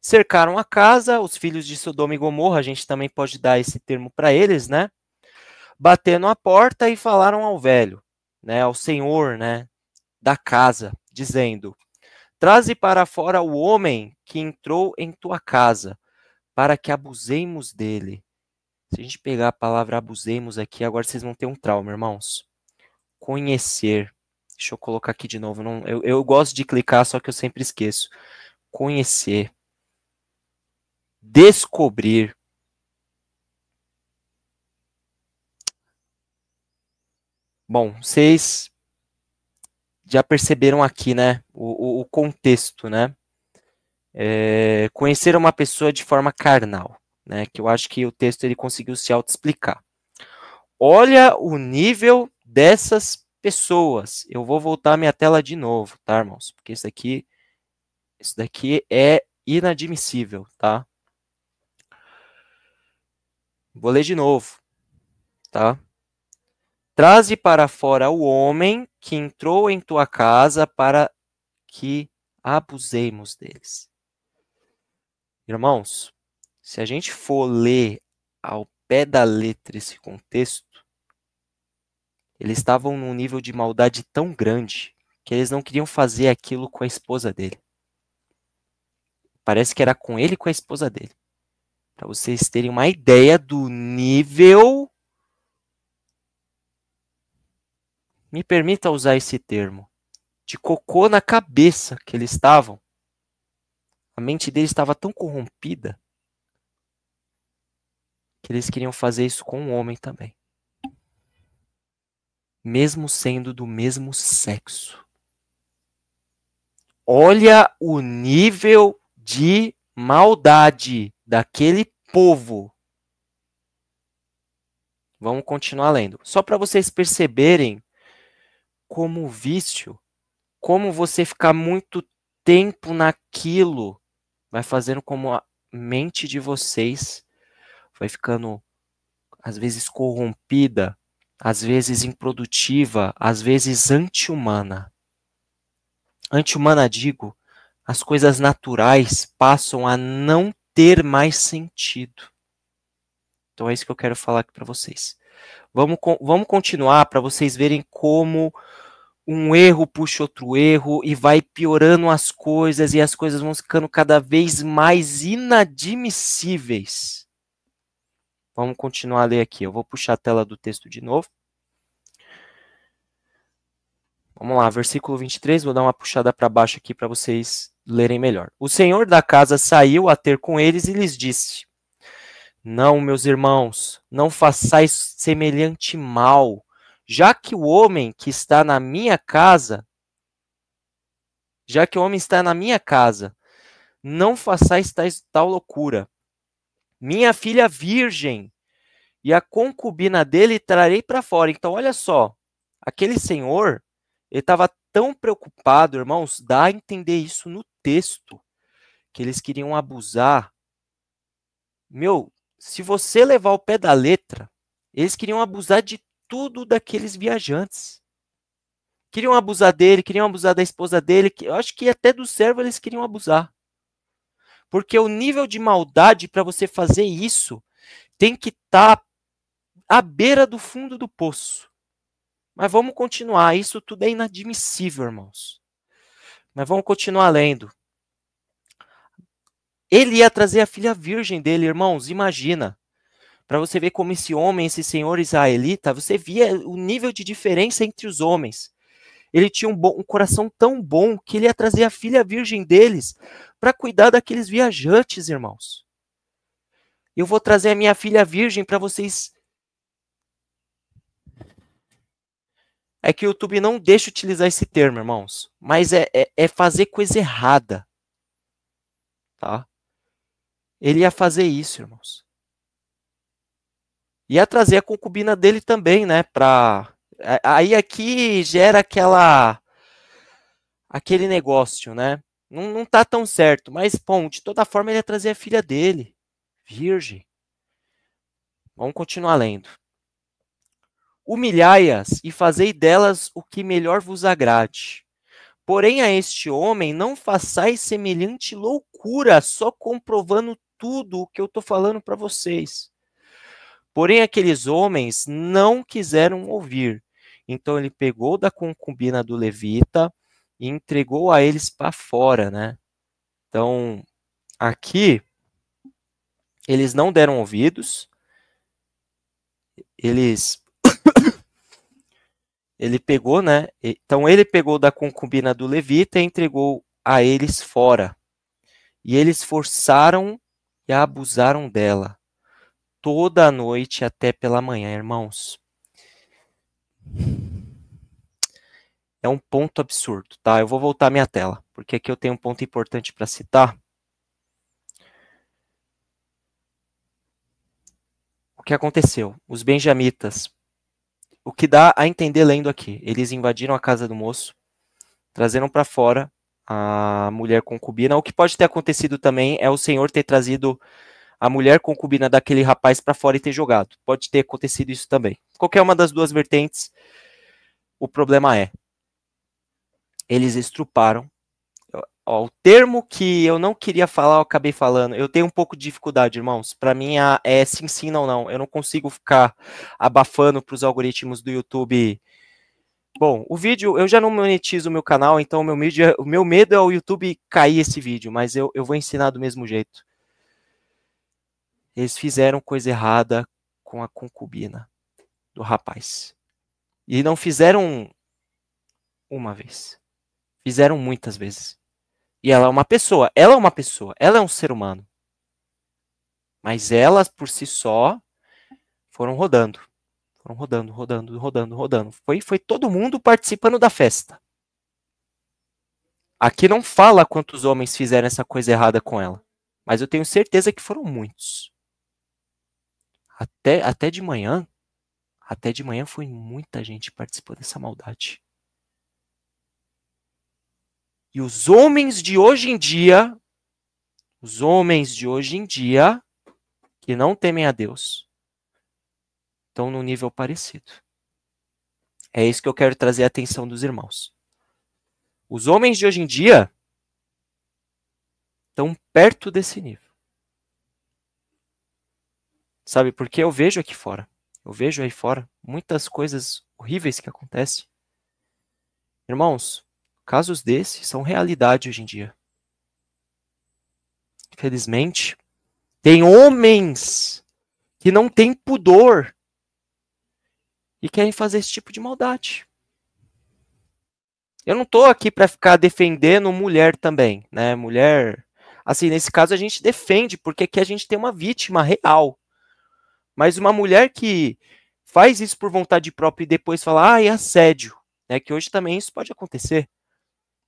Cercaram a casa, os filhos de Sodoma e Gomorra, a gente também pode dar esse termo para eles, né? Bateram a porta e falaram ao velho, né, ao senhor, né, da casa, dizendo: traze para fora o homem que entrou em tua casa, para que abusemos dele. Se a gente pegar a palavra abusemos aqui, agora vocês vão ter um trauma, irmãos. Conhecer. Deixa eu colocar aqui de novo. Eu gosto de clicar, só que eu sempre esqueço. Conhecer. Descobrir. Bom, vocês já perceberam aqui, né, o contexto, né? Conhecer uma pessoa de forma carnal, né? Que eu acho que o texto ele conseguiu se auto-explicar. Olha o nível dessas pessoas. Eu vou voltar a minha tela de novo, tá, irmãos? Porque isso daqui é inadmissível, tá? Vou ler de novo, tá? Traze para fora o homem que entrou em tua casa para que abusemos deles. Irmãos, se a gente for ler ao pé da letra esse contexto, eles estavam num nível de maldade tão grande que eles não queriam fazer aquilo com a esposa dele. Parece que era com ele e com a esposa dele. Para vocês terem uma ideia do nível, me permita usar esse termo, de cocô na cabeça que eles estavam. A mente deles estava tão corrompida que eles queriam fazer isso com um homem também. Mesmo sendo do mesmo sexo. Olha o nível de maldade daquele povo. Vamos continuar lendo. Só para vocês perceberem como o vício, como você ficar muito tempo naquilo, vai fazendo como a mente de vocês vai ficando, às vezes, corrompida, às vezes improdutiva, às vezes anti-humana. Anti-humana, digo, as coisas naturais passam a não ter mais sentido. Então é isso que eu quero falar aqui para vocês. Vamos continuar para vocês verem como um erro puxa outro erro e vai piorando as coisas e as coisas vão ficando cada vez mais inadmissíveis. Vamos continuar a ler aqui. Eu vou puxar a tela do texto de novo. Vamos lá, versículo 23, vou dar uma puxada para baixo aqui para vocês lerem melhor. O senhor da casa saiu a ter com eles e lhes disse: não, meus irmãos, não façais semelhante mal, já que o homem que está na minha casa, não façais tal loucura. Minha filha virgem e a concubina dele trarei para fora. Então, olha só, aquele senhor, ele estava tão preocupado, irmãos, dá a entender isso no texto, que eles queriam abusar. Meu, se você levar o pé da letra, eles queriam abusar de tudo daqueles viajantes. Queriam abusar dele, queriam abusar da esposa dele, eu acho que até do servo eles queriam abusar. Porque o nível de maldade para você fazer isso tem que estar à beira do fundo do poço. Mas vamos continuar, isso tudo é inadmissível, irmãos. Mas vamos continuar lendo. Ele ia trazer a filha virgem dele, irmãos, imagina. Para você ver como esse homem, esse senhor israelita, você via o nível de diferença entre os homens. Ele tinha um coração tão bom que ele ia trazer a filha virgem deles para cuidar daqueles viajantes, irmãos. Eu vou trazer a minha filha virgem para vocês. É que o YouTube não deixa utilizar esse termo, irmãos. Mas é fazer coisa errada. Tá? Ele ia fazer isso, irmãos. Ia trazer a concubina dele também, né? Aí aqui gera aquele negócio, né? Não tá tão certo, mas, bom, de toda forma ele ia trazer a filha dele, virgem. Vamos continuar lendo. Humilhai-as e fazei delas o que melhor vos agrade. Porém, a este homem não façais semelhante loucura, só comprovando tudo o que eu estou falando para vocês. Porém, aqueles homens não quiseram ouvir. Então, ele pegou da concubina do levita e entregou a eles para fora, né? Então, aqui, eles não deram ouvidos, ele pegou, né? Então, ele pegou da concubina do levita e entregou a eles fora. E eles forçaram e abusaram dela toda a noite até pela manhã, irmãos. É um ponto absurdo, tá? Eu vou voltar à minha tela, porque aqui eu tenho um ponto importante para citar. O que aconteceu? Os benjamitas, o que dá a entender lendo aqui, eles invadiram a casa do moço, trazeram para fora a mulher concubina. O que pode ter acontecido também é o Senhor ter trazido a mulher concubina daquele rapaz para fora e ter jogado. Pode ter acontecido isso também. Qualquer uma das duas vertentes, o problema é, eles estruparam. Ó, o termo que eu não queria falar, eu acabei falando. Eu tenho um pouco de dificuldade, irmãos. Para mim é sim, sim, não, não. Eu não consigo ficar abafando para os algoritmos do YouTube. Bom, o vídeo, eu já não monetizo o meu canal, então o meu medo é o YouTube cair esse vídeo, mas eu vou ensinar do mesmo jeito. Eles fizeram coisa errada com a concubina do rapaz. E não fizeram uma vez. Fizeram muitas vezes. E ela é uma pessoa, ela é um ser humano. Mas elas, por si só, foram rodando. Foram rodando, rodando, rodando, rodando. Foi todo mundo participando da festa. Aqui não fala quantos homens fizeram essa coisa errada com ela. Mas eu tenho certeza que foram muitos. Até de manhã foi muita gente participando dessa maldade. E os homens de hoje em dia, que não temem a Deus, estão num nível parecido. É isso que eu quero trazer a atenção dos irmãos. Os homens de hoje em dia estão perto desse nível. Sabe, porque eu vejo aqui fora, eu vejo aí fora muitas coisas horríveis que acontecem. Irmãos, casos desses são realidade hoje em dia. Infelizmente, tem homens que não têm pudor e querem fazer esse tipo de maldade. Eu não estou aqui para ficar defendendo mulher também, né? Mulher, assim, nesse caso a gente defende, porque aqui a gente tem uma vítima real. Mas uma mulher que faz isso por vontade própria e depois fala, é assédio, né? Que hoje também isso pode acontecer.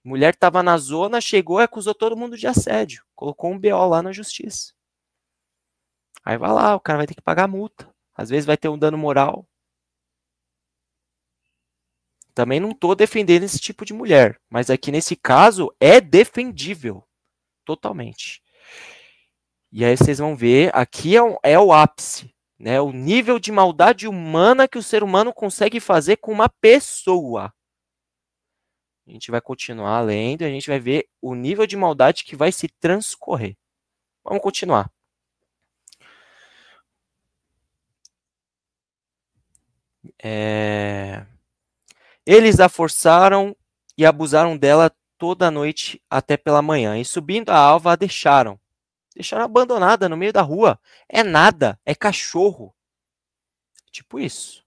Mulher estava na zona, chegou e acusou todo mundo de assédio. Colocou um BO lá na justiça. Aí vai lá, o cara vai ter que pagar multa. Às vezes vai ter um dano moral. Também não estou defendendo esse tipo de mulher, mas aqui nesse caso é defendível, totalmente. E aí vocês vão ver, aqui é o ápice, né? O nível de maldade humana que o ser humano consegue fazer com uma pessoa. A gente vai continuar lendo e a gente vai ver o nível de maldade que vai se transcorrer. Vamos continuar. Eles a forçaram e abusaram dela toda a noite até pela manhã. E subindo a alva, a deixaram. Deixaram abandonada no meio da rua. É nada, é cachorro. Tipo isso.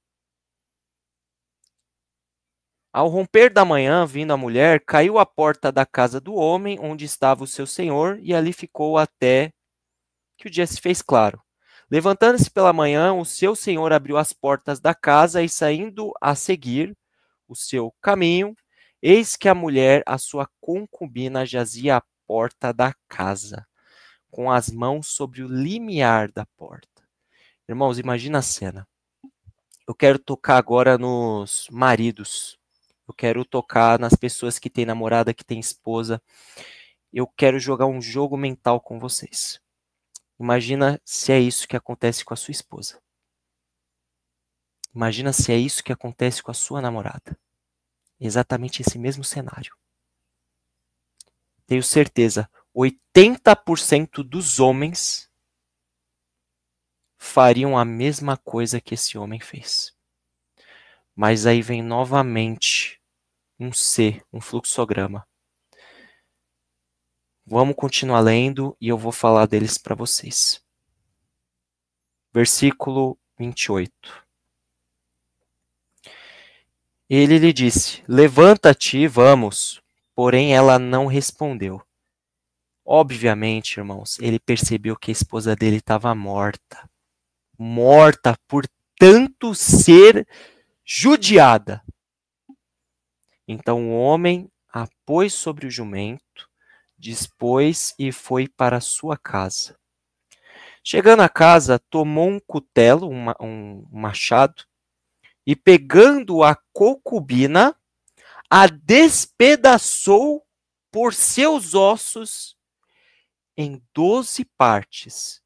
Ao romper da manhã, vindo a mulher, caiu à porta da casa do homem onde estava o seu senhor e ali ficou até que o dia se fez claro. Levantando-se pela manhã, o seu senhor abriu as portas da casa e saindo a seguir o seu caminho, eis que a mulher, a sua concubina, jazia à porta da casa, com as mãos sobre o limiar da porta. Irmãos, imagina a cena. Eu quero tocar agora nos maridos. Eu quero tocar nas pessoas que têm namorada, que têm esposa. Eu quero jogar um jogo mental com vocês. Imagina se é isso que acontece com a sua esposa. Imagina se é isso que acontece com a sua namorada. Exatamente esse mesmo cenário. Tenho certeza, 80% dos homens fariam a mesma coisa que esse homem fez. Mas aí vem novamente um C, um fluxograma. Vamos continuar lendo e eu vou falar deles para vocês. Versículo 28. Ele lhe disse: levanta-te e vamos. Porém, ela não respondeu. Obviamente, irmãos, ele percebeu que a esposa dele estava morta. Morta por tanto ser judiada. Então o homem a pôs sobre o jumento, dispôs e foi para sua casa. Chegando à casa, tomou um cutelo, um machado, e pegando a concubina, a despedaçou por seus ossos em 12 partes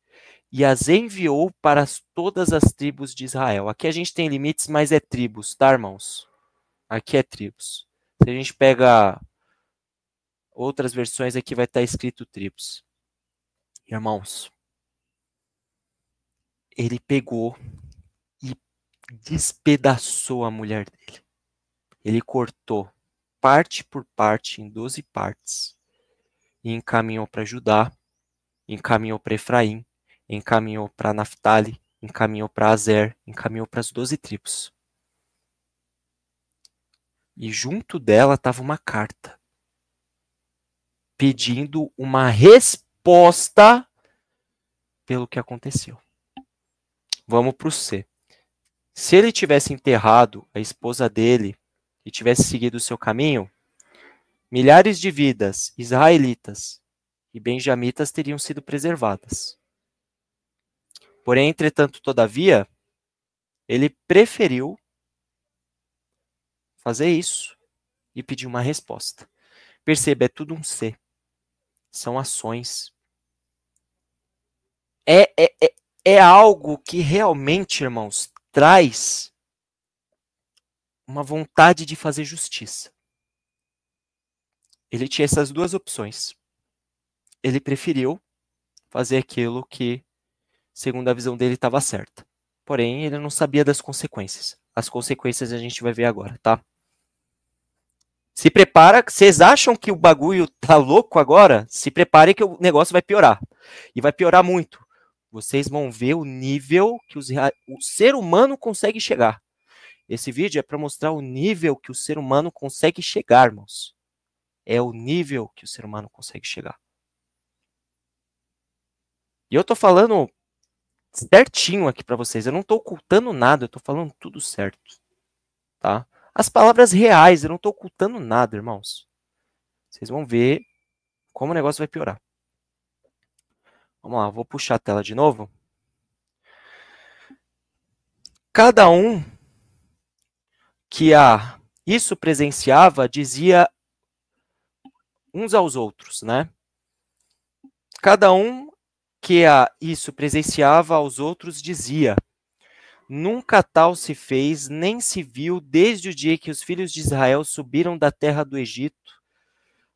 e as enviou para todas as tribos de Israel. Aqui a gente tem limites, mas é tribos, tá, irmãos? Aqui é tribos. Se a gente pega outras versões, aqui vai estar escrito tribos. Irmãos, ele pegou e despedaçou a mulher dele. Ele cortou parte por parte em 12 partes e encaminhou para Judá, encaminhou para Efraim, encaminhou para Naftali, encaminhou para Azer, encaminhou para as 12 tribos. E junto dela estava uma carta pedindo uma resposta pelo que aconteceu. Vamos para o C. Se ele tivesse enterrado a esposa dele e tivesse seguido o seu caminho, milhares de vidas israelitas e benjamitas teriam sido preservadas. Porém, entretanto, todavia, ele preferiu fazer isso e pedir uma resposta. Perceba, é tudo um C. São ações. É algo que realmente, irmãos, traz uma vontade de fazer justiça. Ele tinha essas duas opções. Ele preferiu fazer aquilo que, segundo a visão dele, estava certa. Porém, ele não sabia das consequências. As consequências a gente vai ver agora, tá? Se prepara, vocês acham que o bagulho tá louco agora? Se preparem que o negócio vai piorar. E vai piorar muito. Vocês vão ver o nível que o ser humano consegue chegar. Esse vídeo é para mostrar o nível que o ser humano consegue chegar, irmãos. É o nível que o ser humano consegue chegar. E eu tô falando certinho aqui para vocês. Eu não tô ocultando nada, eu tô falando tudo certo. Tá? As palavras reais, eu não tô ocultando nada, irmãos. Vocês vão ver como o negócio vai piorar. Vamos lá, vou puxar a tela de novo. Cada um que isso presenciava dizia uns aos outros, né? Cada um que isso presenciava aos outros dizia: nunca tal se fez, nem se viu desde o dia que os filhos de Israel subiram da terra do Egito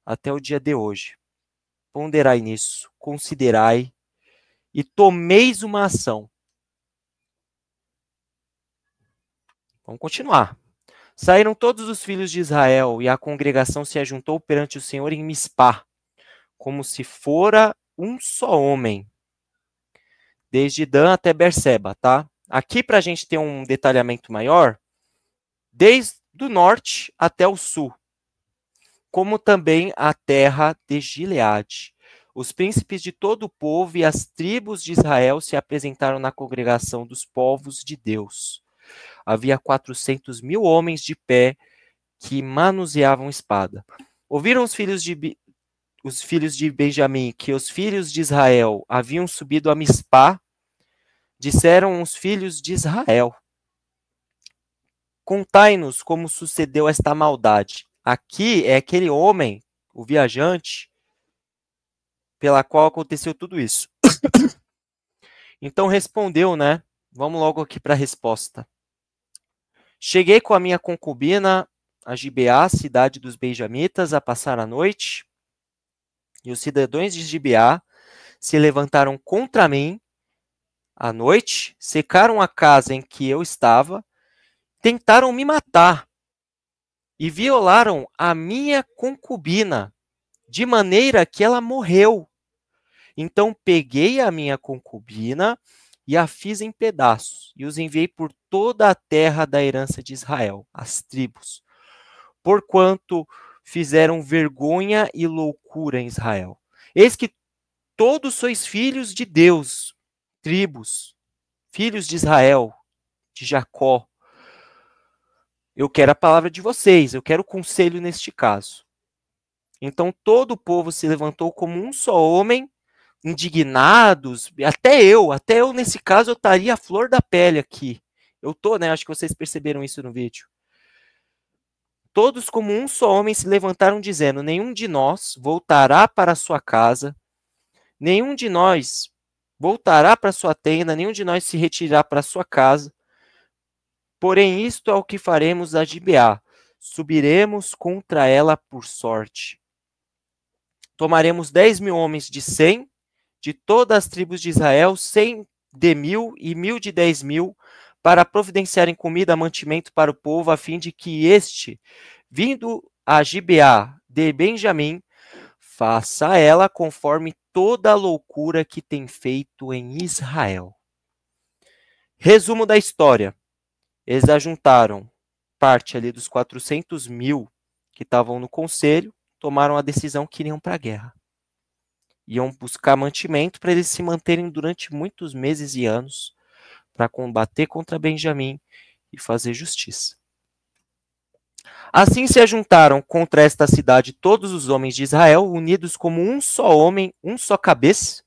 até o dia de hoje. Ponderai nisso, considerai e tomeis uma ação. Vamos continuar. Saíram todos os filhos de Israel e a congregação se ajuntou perante o Senhor em Mispá, como se fora um só homem, desde Dan até Berseba, tá? Aqui, para a gente ter um detalhamento maior, desde o norte até o sul, como também a terra de Gileade. Os príncipes de todo o povo e as tribos de Israel se apresentaram na congregação dos povos de Deus. Havia 400.000 homens de pé que manuseavam espada. Ouviram os filhos de Benjamim que os filhos de Israel haviam subido a Mispá, disseram os filhos de Israel: contai-nos como sucedeu esta maldade. Aqui é aquele homem, o viajante, pela qual aconteceu tudo isso. Então respondeu, né? Vamos logo aqui para a resposta. Cheguei com a minha concubina a Gibeá, cidade dos benjamitas, a passar a noite, e os cidadãos de Gibeá se levantaram contra mim à noite, secaram a casa em que eu estava, tentaram me matar e violaram a minha concubina, de maneira que ela morreu. Então peguei a minha concubina e a fiz em pedaços, e os enviei por toda a terra da herança de Israel, as tribos, porquanto fizeram vergonha e loucura em Israel. Eis que todos sois filhos de Deus, tribos, filhos de Israel, de Jacó. Eu quero a palavra de vocês, eu quero o conselho neste caso. Então todo o povo se levantou como um só homem, indignados, até eu nesse caso eu estaria a flor da pele aqui. Eu tô, né? Acho que vocês perceberam isso no vídeo. Todos como um só homem se levantaram dizendo: nenhum de nós voltará para sua casa, nenhum de nós voltará para sua tenda, nenhum de nós se retirará para sua casa. Porém, isto é o que faremos a Gibeá: subiremos contra ela por sorte. Tomaremos 10.000 homens de 100, de todas as tribos de Israel, 100 de 1.000 e 1.000 de 10.000, para providenciarem comida, mantimento para o povo, a fim de que este, vindo a Gibeá de Benjamim, faça a ela conforme toda a loucura que tem feito em Israel. Resumo da história. Eles ajuntaram parte ali dos 400.000 que estavam no conselho, tomaram a decisão que iriam para a guerra. Iam buscar mantimento para eles se manterem durante muitos meses e anos para combater contra Benjamim e fazer justiça. Assim se ajuntaram contra esta cidade todos os homens de Israel, unidos como um só homem, um só cabeça.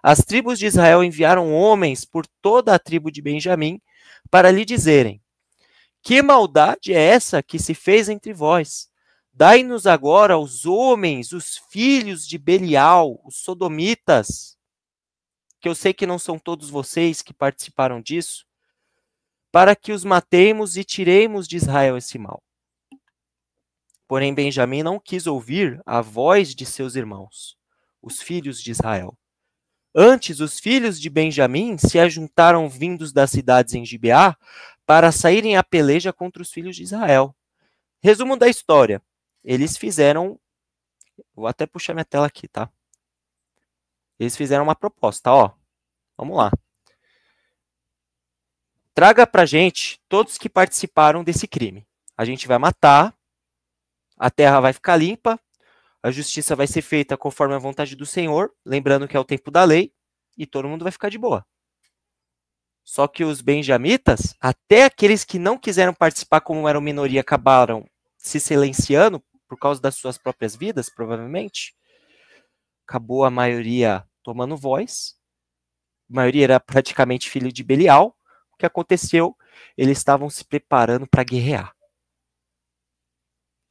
As tribos de Israel enviaram homens por toda a tribo de Benjamim para lhe dizerem: que maldade é essa que se fez entre vós? Dai-nos agora os homens, os filhos de Belial, os sodomitas, que eu sei que não são todos vocês que participaram disso, para que os matemos e tiremos de Israel esse mal. Porém, Benjamim não quis ouvir a voz de seus irmãos, os filhos de Israel. Antes, os filhos de Benjamim se ajuntaram vindos das cidades em Gibeá para saírem à peleja contra os filhos de Israel. Resumo da história. Eles fizeram... Vou até puxar minha tela aqui, tá? Eles fizeram uma proposta, ó. Vamos lá. Traga pra gente todos que participaram desse crime. A gente vai matar, a terra vai ficar limpa, a justiça vai ser feita conforme a vontade do Senhor, lembrando que é o tempo da lei, e todo mundo vai ficar de boa. Só que os benjamitas, até aqueles que não quiseram participar como eram minoria, acabaram se silenciando por causa das suas próprias vidas, provavelmente. Acabou a maioria tomando voz. A maioria era praticamente filho de Belial. O que aconteceu? Eles estavam se preparando para guerrear.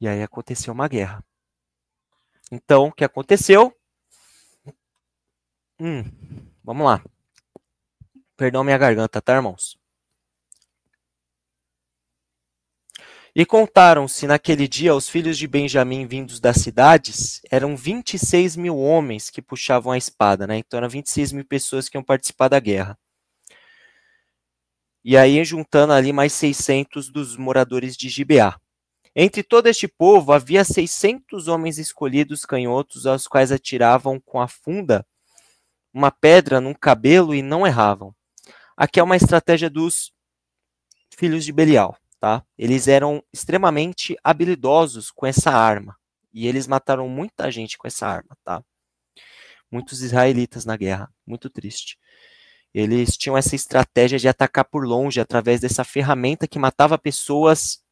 E aí aconteceu uma guerra. Então, o que aconteceu? Vamos lá. Perdão minha garganta, tá, irmãos? E contaram-se naquele dia os filhos de Benjamim vindos das cidades, eram 26.000 homens que puxavam a espada, né? Então eram 26.000 pessoas que iam participar da guerra. E aí juntando ali mais 600 dos moradores de Gibeá. Entre todo este povo havia 600 homens escolhidos canhotos, aos quais atiravam com a funda uma pedra num cabelo e não erravam. Aqui é uma estratégia dos filhos de Belial. Tá? Eles eram extremamente habilidosos com essa arma. E eles mataram muita gente com essa arma. Tá? Muitos israelitas na guerra. Muito triste. Eles tinham essa estratégia de atacar por longe, através dessa ferramenta que matava pessoas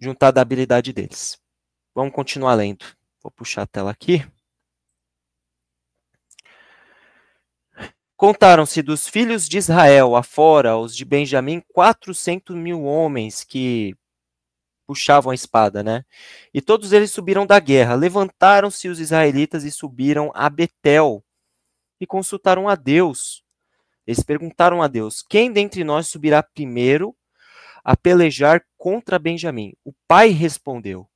juntada à habilidade deles. Vamos continuar lendo. Vou puxar a tela aqui. Contaram-se dos filhos de Israel, afora os de Benjamim, 400.000 homens que puxavam a espada, né? E todos eles subiram da guerra. Levantaram-se os israelitas e subiram a Betel e consultaram a Deus. Eles perguntaram a Deus: quem dentre nós subirá primeiro a pelejar contra Benjamim? O pai respondeu: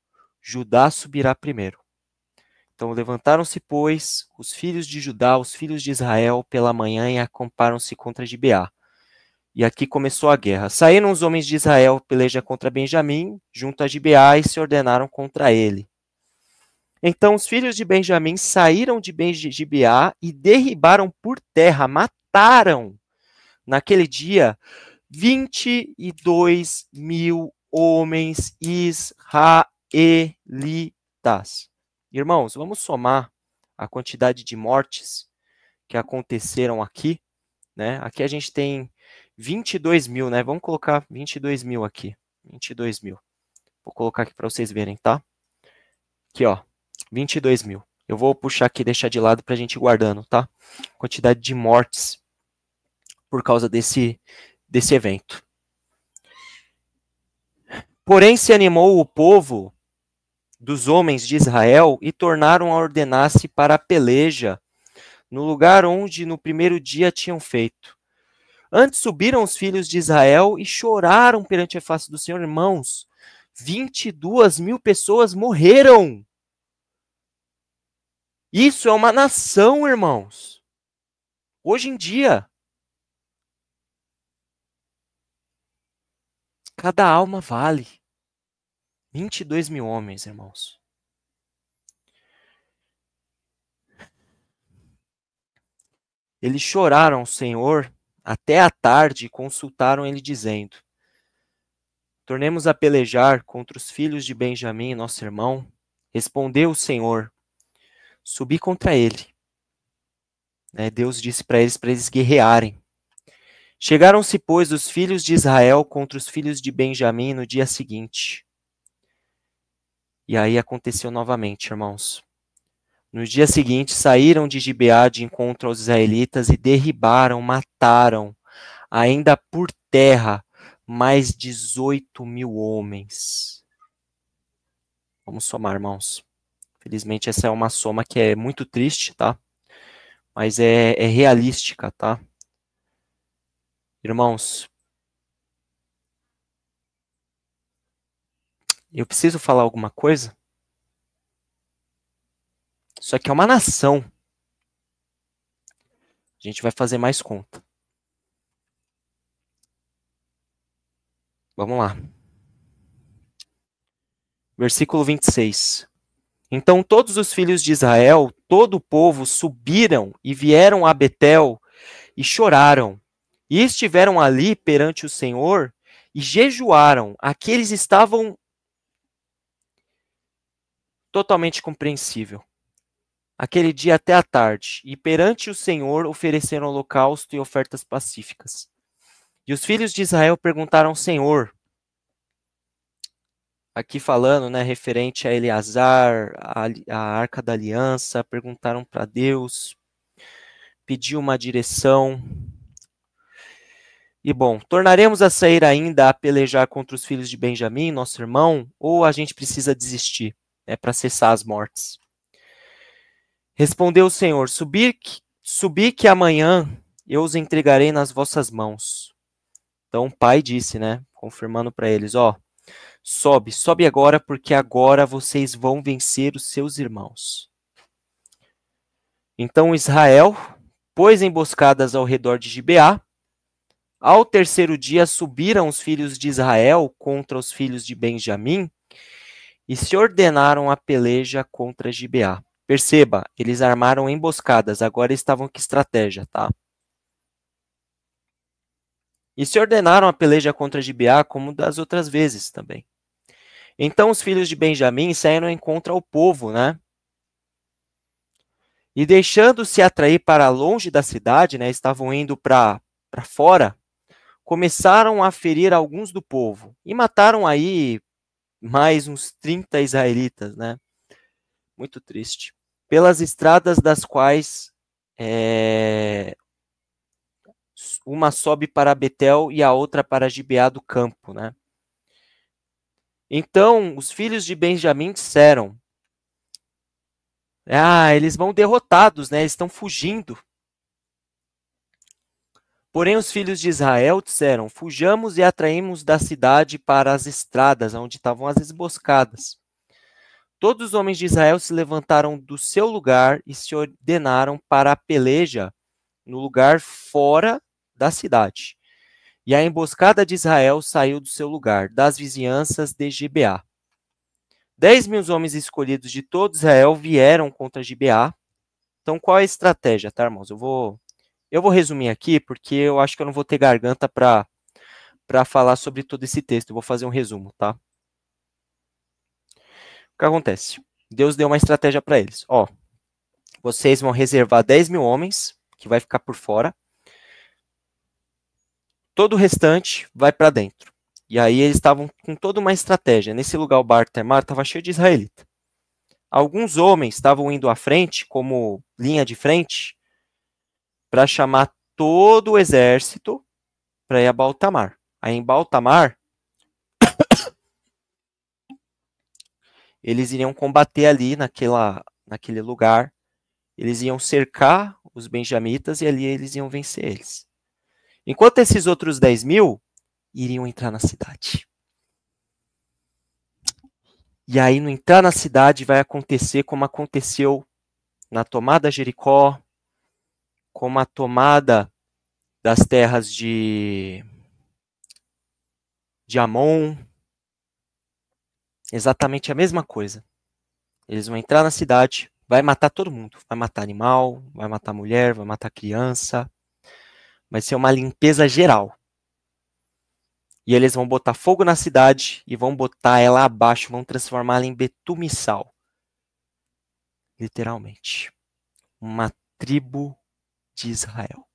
Judá subirá primeiro. Então levantaram-se, pois, os filhos de Judá, os filhos de Israel, pela manhã e acamparam-se contra Gibeá. E aqui começou a guerra. Saíram os homens de Israel, peleja contra Benjamim, junto a Gibeá, e se ordenaram contra ele. Então os filhos de Benjamim saíram de Gibeá e derribaram por terra, mataram, naquele dia, 22.000 homens israelitas. Irmãos, vamos somar a quantidade de mortes que aconteceram aqui, né? Aqui a gente tem 22.000, né? Vamos colocar 22.000 aqui. 22.000. Vou colocar aqui para vocês verem, tá? Aqui, ó. 22.000. Eu vou puxar aqui e deixar de lado para a gente ir guardando, tá? Quantidade de mortes por causa desse evento. Porém, se animou o povo dos homens de Israel e tornaram a ordenar-se para a peleja no lugar onde no primeiro dia tinham feito. Antes subiram os filhos de Israel e choraram perante a face do Senhor. Irmãos, 22.000 pessoas morreram. Isso é uma nação, irmãos. Hoje em dia, cada alma vale. 22.000 homens, irmãos. Eles choraram ao Senhor até a tarde e consultaram ele, dizendo: tornemos a pelejar contra os filhos de Benjamim, nosso irmão. Respondeu o Senhor: subi contra ele. Deus disse para eles guerrearem. Chegaram-se, pois, os filhos de Israel contra os filhos de Benjamim no dia seguinte. E aí aconteceu novamente, irmãos. No dia seguinte, saíram de Gibeá de encontro aos israelitas e derribaram, mataram, ainda por terra, mais 18.000 homens. Vamos somar, irmãos. Felizmente, essa é uma soma que é muito triste, tá? Mas é realística, tá? Irmãos, eu preciso falar alguma coisa? Isso aqui é uma nação. A gente vai fazer mais conta. Vamos lá. Versículo 26. Então todos os filhos de Israel, todo o povo, subiram e vieram a Betel e choraram. E estiveram ali perante o Senhor e jejuaram. Aqueles estavam totalmente compreensível. Aquele dia até a tarde, e perante o Senhor ofereceram holocausto e ofertas pacíficas. E os filhos de Israel perguntaram ao Senhor, aqui falando, né, referente a Eleazar, a Arca da Aliança, perguntaram para Deus, pediu uma direção. E bom, tornaremos a sair ainda a pelejar contra os filhos de Benjamim, nosso irmão, ou a gente precisa desistir, para cessar as mortes? Respondeu o Senhor: subi que amanhã eu os entregarei nas vossas mãos. Então o pai disse, confirmando para eles, sobe agora, porque agora vocês vão vencer os seus irmãos. Então Israel pôs emboscadas ao redor de Gibeá. Ao terceiro dia subiram os filhos de Israel contra os filhos de Benjamim e se ordenaram a peleja contra Gibeá. Perceba, eles armaram emboscadas, agora estavam com estratégia, tá? E se ordenaram a peleja contra Gibeá, como das outras vezes também. Então os filhos de Benjamim saíram em contra ao povo, E deixando-se atrair para longe da cidade, estavam indo para fora, começaram a ferir alguns do povo. E mataram aí mais uns 30 israelitas, Muito triste. Pelas estradas das quais uma sobe para Betel e a outra para Gibeá do campo, né? Então, os filhos de Benjamim disseram, eles vão derrotados, né? Eles estão fugindo. Porém, os filhos de Israel disseram, fujamos e atraímos da cidade para as estradas, onde estavam as emboscadas. Todos os homens de Israel se levantaram do seu lugar e se ordenaram para a peleja no lugar fora da cidade. E a emboscada de Israel saiu do seu lugar, das vizinhanças de Gibeá. 10.000 homens escolhidos de todo Israel vieram contra Gibeá. Então, qual é a estratégia, tá, irmãos? Eu vou resumir aqui, porque eu acho que eu não vou ter garganta para falar sobre todo esse texto. Eu vou fazer um resumo, tá? O que acontece? Deus deu uma estratégia para eles. Vocês vão reservar 10.000 homens, que vai ficar por fora. Todo o restante vai para dentro. E aí eles estavam com toda uma estratégia. Nesse lugar, o Bar-Temar estava cheio de israelita. Alguns homens estavam indo à frente, como linha de frente, para chamar todo o exército para ir a Baal-Tamar. Aí em Baal-Tamar, eles iriam combater ali naquele lugar. Eles iam cercar os benjamitas e ali eles iam vencer eles. Enquanto esses outros 10.000 iriam entrar na cidade. E aí, no entrar na cidade, vai acontecer como aconteceu na tomada de Jericó, como a tomada das terras de Amon. Exatamente a mesma coisa. Eles vão entrar na cidade, vai matar todo mundo. Vai matar animal, vai matar mulher, vai matar criança. Vai ser uma limpeza geral. E eles vão botar fogo na cidade e vão botar ela abaixo, vão transformá-la em betumissal. Literalmente. Uma tribo de Israel.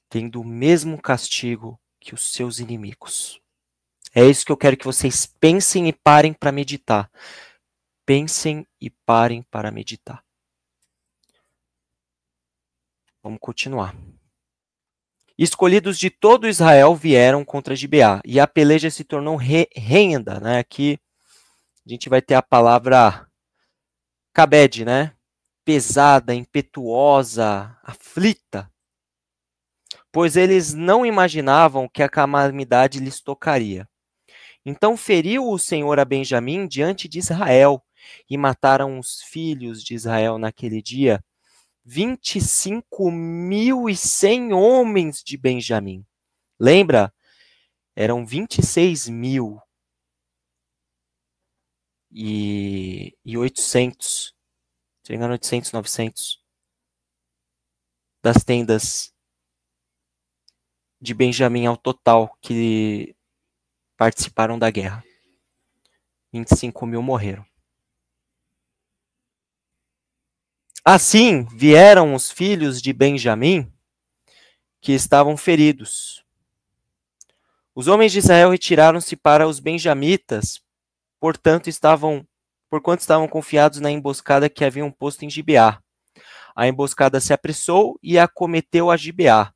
Tendo o mesmo castigo que os seus inimigos. É isso que eu quero que vocês pensem e parem para meditar. Pensem e parem para meditar. Vamos continuar. Escolhidos de todo Israel vieram contra Gibeá, e a peleja se tornou renda, né? Aqui a gente vai ter a palavra kabed, né? Pesada, impetuosa, aflita. Pois eles não imaginavam que a calamidade lhes tocaria. Então feriu o Senhor a Benjamim diante de Israel, e mataram os filhos de Israel naquele dia, 25.100 homens de Benjamim. Lembra? Eram 26.000 e 800, se não me engano, 800, 900 das tendas de Benjamim ao total que participaram da guerra. 25.000 morreram. Assim vieram os filhos de Benjamim que estavam feridos. Os homens de Israel retiraram-se para os benjamitas, porquanto estavam confiados na emboscada que haviam posto em Gibeá. A emboscada se apressou e acometeu a Gibeá.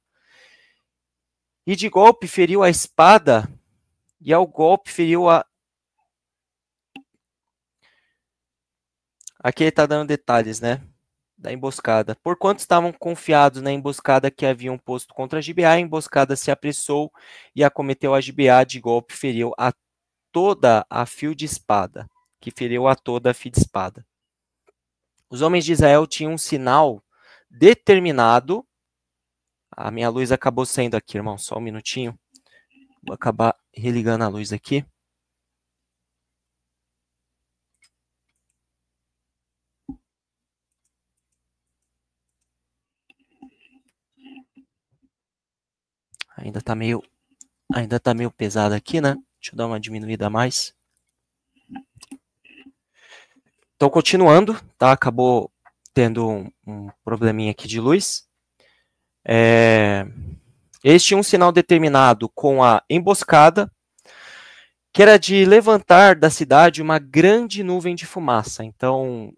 E de golpe feriu a espada, e ao golpe feriu a... Aqui ele está dando detalhes, né? Da emboscada. Porquanto estavam confiados na emboscada que haviam posto contra Gibeá, a emboscada se apressou e acometeu a Gibeá, de golpe feriu a toda a fio de espada. Que feriu a toda a fio de espada. Os homens de Israel tinham um sinal determinado. A minha luz acabou saindo aqui, irmão, só um minutinho. Vou acabar religando a luz aqui. Ainda tá meio pesado aqui, né? Deixa eu dar uma diminuída a mais. Então, continuando, tá? Acabou tendo um probleminha aqui de luz. Eles tinham um sinal determinado com a emboscada, que era de levantar da cidade uma grande nuvem de fumaça. Então,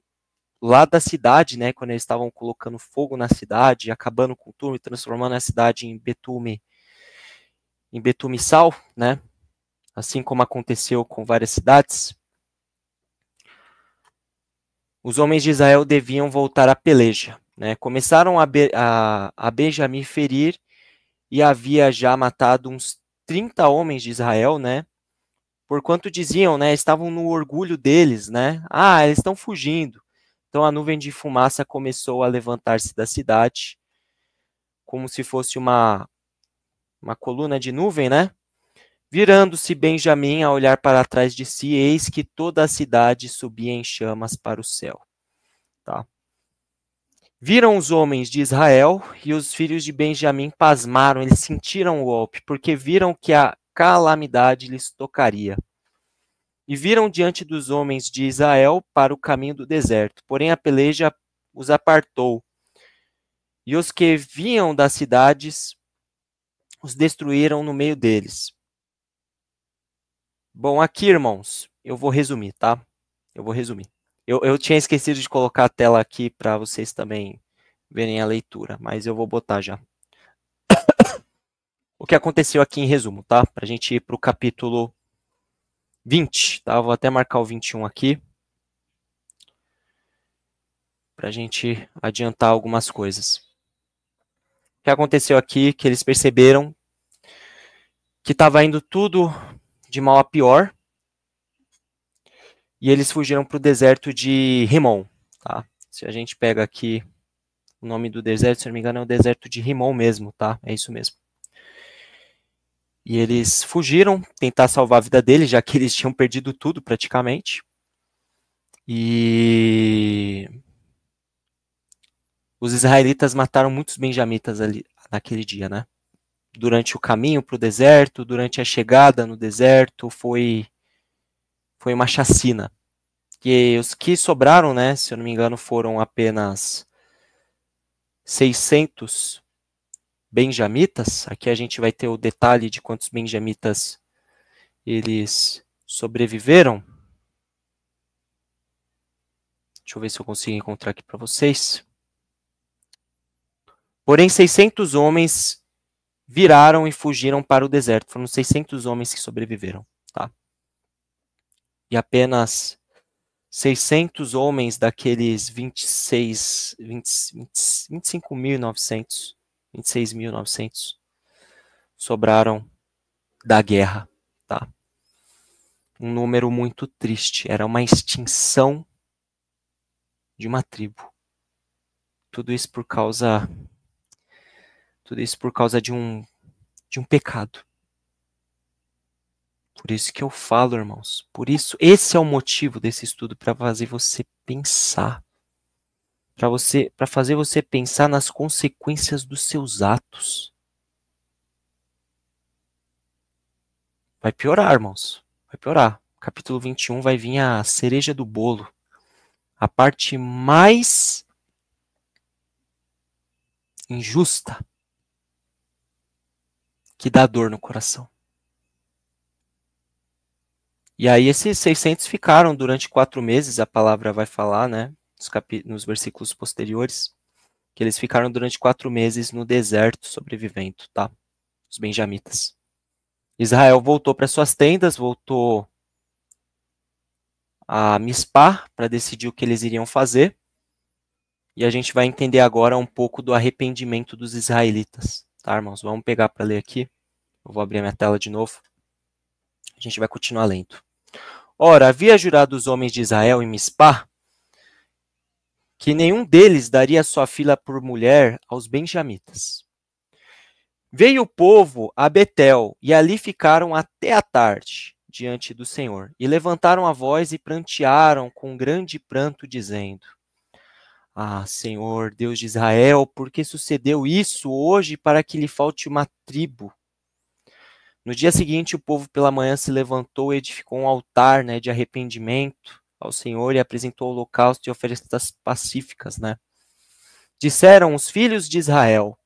lá da cidade, né, quando eles estavam colocando fogo na cidade, acabando com tudo e transformando a cidade em betume-sal, né, assim como aconteceu com várias cidades, os homens de Israel deviam voltar à peleja, né, começaram a Benjamim ferir e havia já matado uns 30 homens de Israel, né, porquanto diziam, né, estavam no orgulho deles, né, eles estão fugindo. Então a nuvem de fumaça começou a levantar-se da cidade, como se fosse uma coluna de nuvem, né? Virando-se Benjamim a olhar para trás de si, eis que toda a cidade subia em chamas para o céu. Tá? Viram os homens de Israel e os filhos de Benjamim pasmaram, eles sentiram o golpe, porque viram que a calamidade lhes tocaria. E viram diante dos homens de Israel para o caminho do deserto. Porém a peleja os apartou. E os que vinham das cidades os destruíram no meio deles. Bom, aqui, irmãos, eu vou resumir, tá? Eu vou resumir. Eu tinha esquecido de colocar a tela aqui para vocês também verem a leitura, mas eu vou botar já. O que aconteceu aqui em resumo, tá? Para a gente ir para o capítulo 20, tá? Vou até marcar o 21 aqui, para a gente adiantar algumas coisas. O que aconteceu aqui, que eles perceberam que estava indo tudo de mal a pior, e eles fugiram para o deserto de Rimon, tá? Se a gente pega aqui o nome do deserto, se não me engano, é o deserto de Rimon mesmo, tá? É isso mesmo. E eles fugiram, tentar salvar a vida deles, já que eles tinham perdido tudo praticamente. E os israelitas mataram muitos benjamitas ali naquele dia, né? Durante o caminho para o deserto, durante a chegada no deserto, foi uma chacina. E os que sobraram, né, se eu não me engano, foram apenas 600 benjamitas. Aqui a gente vai ter o detalhe de quantos benjamitas eles sobreviveram. Deixa eu ver se eu consigo encontrar aqui para vocês. Porém, 600 homens viraram e fugiram para o deserto. Foram 600 homens que sobreviveram, tá? E apenas 600 homens daqueles 25.900, 26.900 sobraram da guerra, tá? Um número muito triste. Era uma extinção de uma tribo. Tudo isso por causa de um pecado. Por isso que eu falo, irmãos. Por isso, esse é o motivo desse estudo, para fazer você pensar. Para fazer você pensar nas consequências dos seus atos. Vai piorar, irmãos. Vai piorar. Capítulo 21 vai vir a cereja do bolo. A parte mais injusta, que dá dor no coração. E aí esses 600 ficaram durante 4 meses, a palavra vai falar, né, nos versículos posteriores, que eles ficaram durante 4 meses no deserto sobrevivendo, tá? Os benjamitas. Israel voltou para suas tendas, voltou a Mispá para decidir o que eles iriam fazer. E a gente vai entender agora um pouco do arrependimento dos israelitas, tá, irmãos? Vamos pegar para ler aqui. Eu vou abrir a minha tela de novo. A gente vai continuar lendo. Ora, havia jurado os homens de Israel em Mispá que nenhum deles daria sua filha por mulher aos benjamitas. Veio o povo a Betel, e ali ficaram até a tarde, diante do Senhor. E levantaram a voz e prantearam com grande pranto, dizendo: Senhor, Deus de Israel, por que sucedeu isso hoje para que lhe falte uma tribo? No dia seguinte, o povo pela manhã se levantou e edificou um altar, né, de arrependimento ao Senhor e apresentou holocausto e ofertas pacíficas, né? Disseram os filhos de Israel: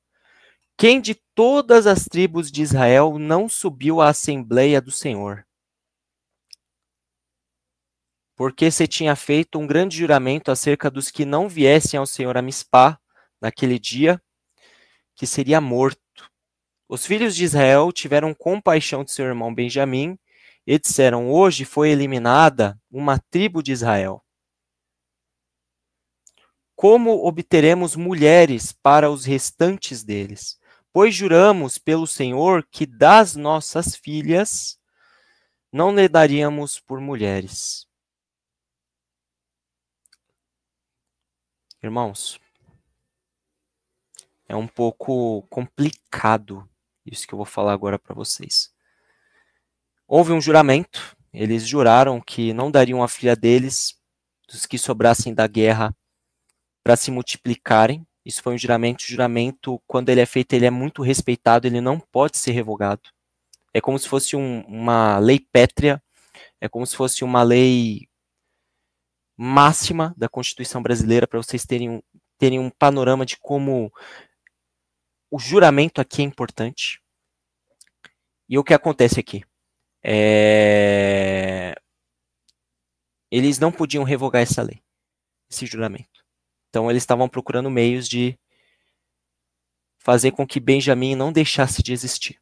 quem de todas as tribos de Israel não subiu à Assembleia do Senhor? porque você tinha feito um grande juramento acerca dos que não viessem ao Senhor a Mispá naquele dia, que seria morto. Os filhos de Israel tiveram compaixão de seu irmão Benjamim e disseram: hoje foi eliminada uma tribo de Israel. Como obteremos mulheres para os restantes deles? Pois juramos pelo Senhor que das nossas filhas não lhe daríamos por mulheres. Irmãos, é um pouco complicado isso que eu vou falar agora para vocês. Houve um juramento, eles juraram que não dariam a filha deles, dos que sobrassem da guerra, para se multiplicarem. Isso foi um juramento. O juramento, quando ele é feito, ele é muito respeitado, ele não pode ser revogado. É como se fosse uma lei pétrea, é como se fosse uma lei máxima da Constituição brasileira, para vocês terem um panorama de como o juramento aqui é importante. E o que acontece aqui? Eles não podiam revogar essa lei, esse juramento. Então eles estavam procurando meios de fazer com que Benjamim não deixasse de existir,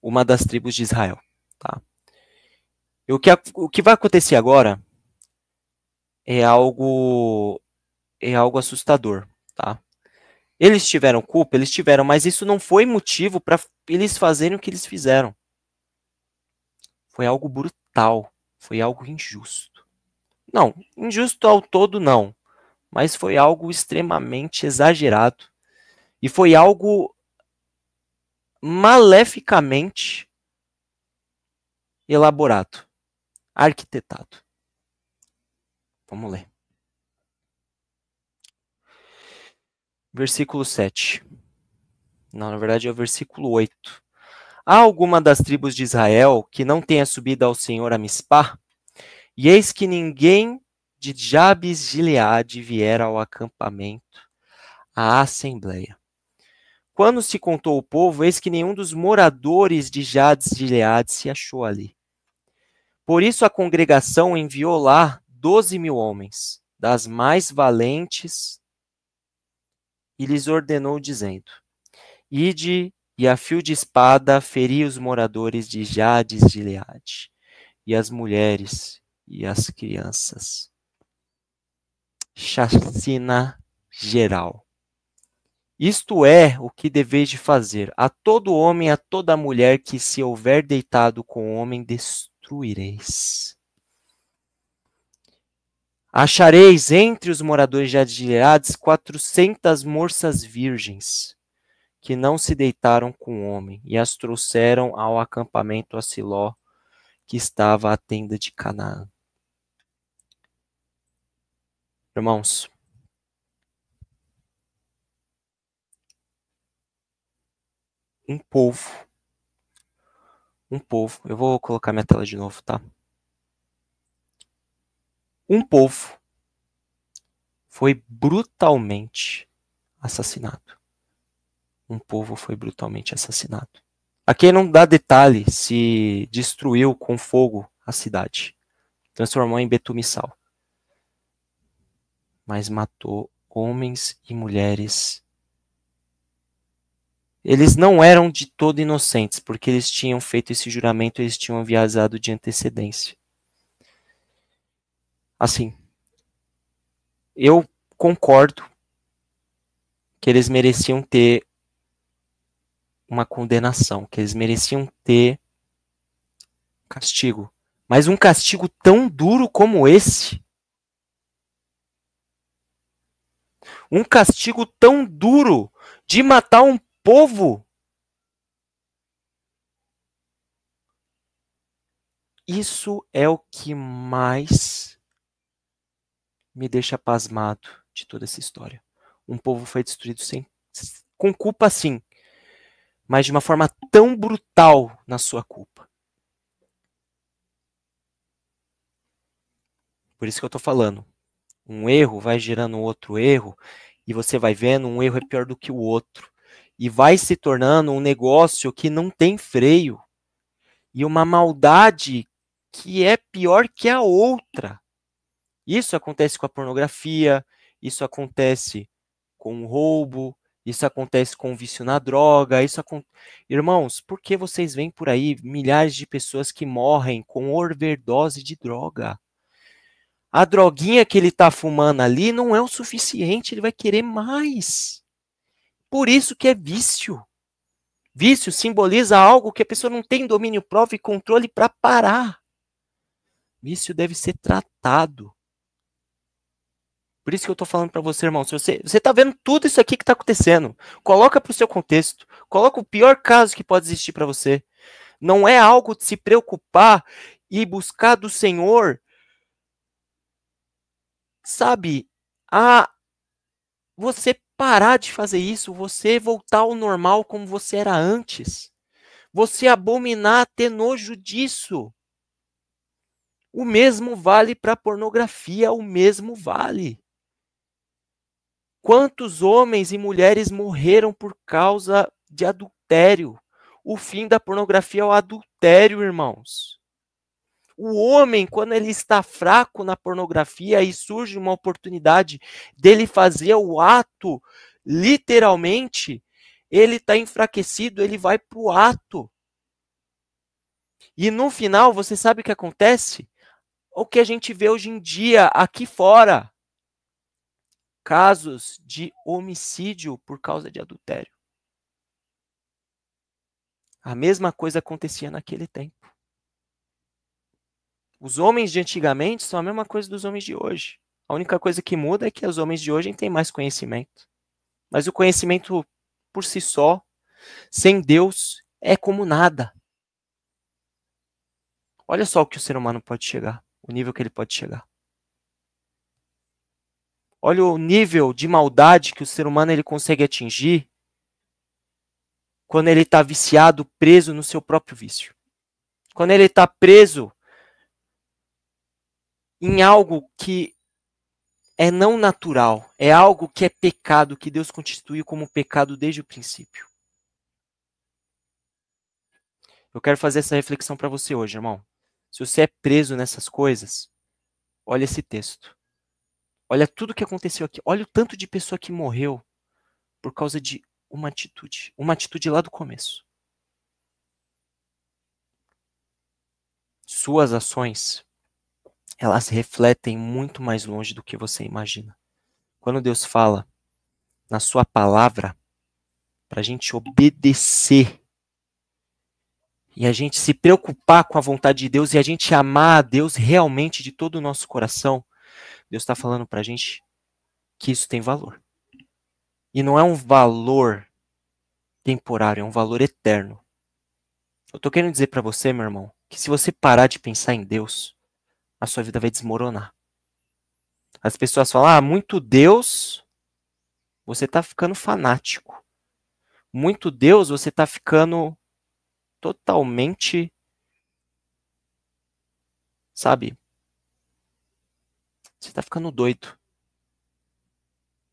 uma das tribos de Israel. Tá? E o que vai acontecer agora é algo assustador. Tá? Eles tiveram culpa, mas isso não foi motivo para eles fazerem o que eles fizeram. Foi algo brutal, foi algo injusto. Não, injusto ao todo não, mas foi algo extremamente exagerado. E foi algo maleficamente elaborado, arquitetado. Vamos ler. Versículo 7. Não, na verdade é o versículo 8. Há alguma das tribos de Israel que não tenha subido ao Senhor a Mispá? E eis que ninguém de Jabes de Gileade viera ao acampamento, à assembleia. Quando se contou o povo, eis que nenhum dos moradores de Jabes de Gileade se achou ali. Por isso a congregação enviou lá 12.000 homens, das mais valentes, e lhes ordenou, dizendo: ide e a fio de espada feri os moradores de Jabes de Gileade, e as mulheres e as crianças. Chacina geral. Isto é o que deveis de fazer. A todo homem, a toda mulher que se houver deitado com o homem, destruireis. Achareis entre os moradores de Gileade 400 moças virgens, que não se deitaram com o homem, e as trouxeram ao acampamento a Siló, que estava à tenda de Canaã. Irmãos, um povo, eu vou colocar minha tela de novo, tá? Um povo foi brutalmente assassinado. Um povo foi brutalmente assassinado. Aqui não dá detalhe se destruiu com fogo a cidade, transformou em betumissal, mas matou homens e mulheres. Eles não eram de todo inocentes, porque eles tinham feito esse juramento, eles tinham avisado de antecedência. Assim, eu concordo que eles mereciam ter uma condenação, que eles mereciam ter castigo. Mas um castigo tão duro como esse, um castigo tão duro de matar um povo, isso é o que mais me deixa pasmado de toda essa história. Um povo foi destruído com culpa, sim, mas de uma forma tão brutal na sua culpa. Por isso que eu estou falando. Um erro vai gerando outro erro, e você vai vendo um erro é pior do que o outro. E vai se tornando um negócio que não tem freio. E uma maldade que é pior que a outra. Isso acontece com a pornografia, isso acontece com o roubo, isso acontece com o vício na droga, Irmãos, por que vocês veem por aí milhares de pessoas que morrem com overdose de droga? A droguinha que ele está fumando ali não é o suficiente, ele vai querer mais. Por isso que é vício. Vício simboliza algo que a pessoa não tem domínio próprio e controle para parar. Vício deve ser tratado. Por isso que eu estou falando para você, irmão. Se você está vendo tudo isso aqui que está acontecendo, coloca para o seu contexto. Coloca o pior caso que pode existir para você. Não é algo de se preocupar e buscar do Senhor, sabe, a você parar de fazer isso, você voltar ao normal como você era antes. Você abominar, ter nojo disso. O mesmo vale para a pornografia, o mesmo vale. Quantos homens e mulheres morreram por causa de adultério? O fim da pornografia é o adultério, irmãos. O homem, quando ele está fraco na pornografia e surge uma oportunidade dele fazer o ato, literalmente, ele está enfraquecido, ele vai para o ato. E no final, você sabe o que acontece? O que a gente vê hoje em dia aqui fora. Casos de homicídio por causa de adultério. A mesma coisa acontecia naquele tempo. Os homens de antigamente são a mesma coisa dos homens de hoje. A única coisa que muda é que os homens de hoje têm mais conhecimento. Mas o conhecimento por si só, sem Deus, é como nada. Olha só o que o ser humano pode chegar, o nível que ele pode chegar. Olha o nível de maldade que o ser humano ele consegue atingir quando ele está viciado, preso no seu próprio vício. Quando ele está preso em algo que é não natural, é algo que é pecado, que Deus constituiu como pecado desde o princípio. Eu quero fazer essa reflexão para você hoje, irmão. Se você é preso nessas coisas, olha esse texto. Olha tudo que aconteceu aqui. Olha o tanto de pessoa que morreu por causa de uma atitude lá do começo. Suas ações, elas refletem muito mais longe do que você imagina. Quando Deus fala na sua palavra, para a gente obedecer e a gente se preocupar com a vontade de Deus e a gente amar a Deus realmente de todo o nosso coração, Deus está falando para a gente que isso tem valor. E não é um valor temporário, é um valor eterno. Eu estou querendo dizer para você, meu irmão, que se você parar de pensar em Deus, a sua vida vai desmoronar. As pessoas falam, muito Deus, você está ficando fanático. Muito Deus, você está ficando totalmente, sabe? Você está ficando doido.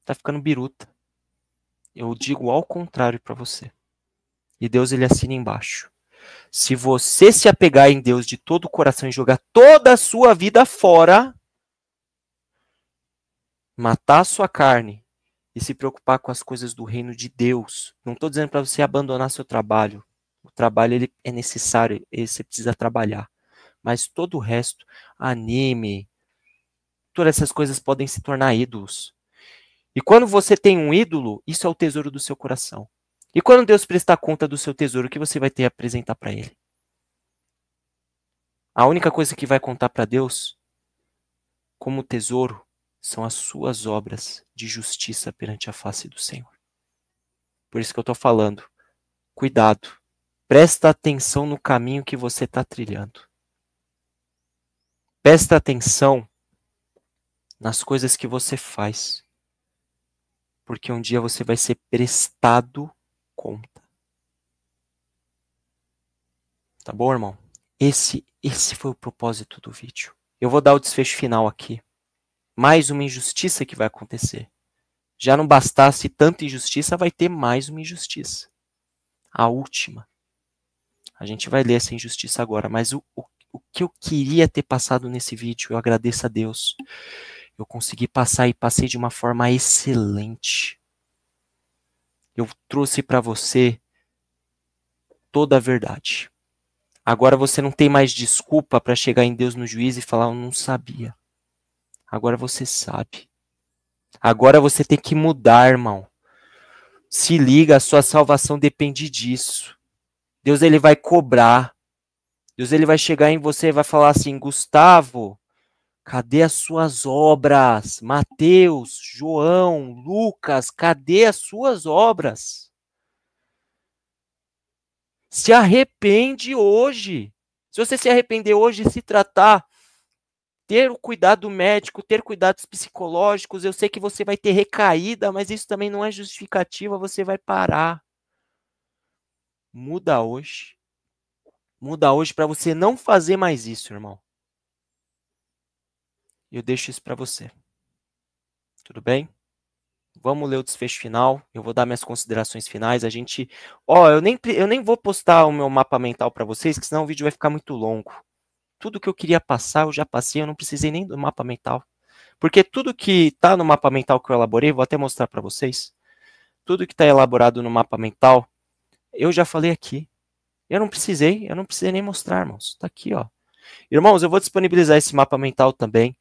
Está ficando biruta. Eu digo ao contrário para você. E Deus ele assina embaixo. Se você se apegar em Deus de todo o coração e jogar toda a sua vida fora, matar a sua carne e se preocupar com as coisas do reino de Deus. Não estou dizendo para você abandonar seu trabalho. O trabalho ele é necessário, você precisa trabalhar. Mas todo o resto, anime, todas essas coisas podem se tornar ídolos. E quando você tem um ídolo, isso é o tesouro do seu coração. E quando Deus prestar conta do seu tesouro, o que você vai ter a apresentar para Ele? A única coisa que vai contar para Deus, como tesouro, são as suas obras de justiça perante a face do Senhor. Por isso que eu estou falando, cuidado, presta atenção no caminho que você está trilhando. Presta atenção nas coisas que você faz, porque um dia você vai ser prestado conta. Tá bom, irmão? Esse foi o propósito do vídeo. Eu vou dar o desfecho final aqui. Mais uma injustiça que vai acontecer. Já não bastasse tanta injustiça, vai ter mais uma injustiça. A última. A gente vai ler essa injustiça agora, mas o o que eu queria ter passado nesse vídeo, eu agradeço a Deus. Eu consegui passar e passei de uma forma excelente. Eu trouxe para você toda a verdade. Agora você não tem mais desculpa para chegar em Deus no juízo e falar, eu não sabia. Agora você sabe. Agora você tem que mudar, irmão. Se liga, a sua salvação depende disso. Deus ele vai cobrar. Deus ele vai chegar em você e vai falar assim, Gustavo, cadê as suas obras? Mateus, João, Lucas, cadê as suas obras? Se arrepende hoje. Se você se arrepender hoje, se tratar, ter o cuidado médico, ter cuidados psicológicos, eu sei que você vai ter recaída, mas isso também não é justificativa, você vai parar. Muda hoje. Muda hoje para você não fazer mais isso, irmão. Eu deixo isso para você. Tudo bem? Vamos ler o desfecho final. Eu vou dar minhas considerações finais. A gente, eu nem vou postar o meu mapa mental para vocês, que senão o vídeo vai ficar muito longo. Tudo que eu queria passar, eu já passei, eu não precisei nem do mapa mental. Porque tudo que está no mapa mental que eu elaborei, vou até mostrar para vocês. Tudo que está elaborado no mapa mental, eu já falei aqui. Eu não precisei nem mostrar, irmãos. Está aqui, ó. Irmãos, eu vou disponibilizar esse mapa mental também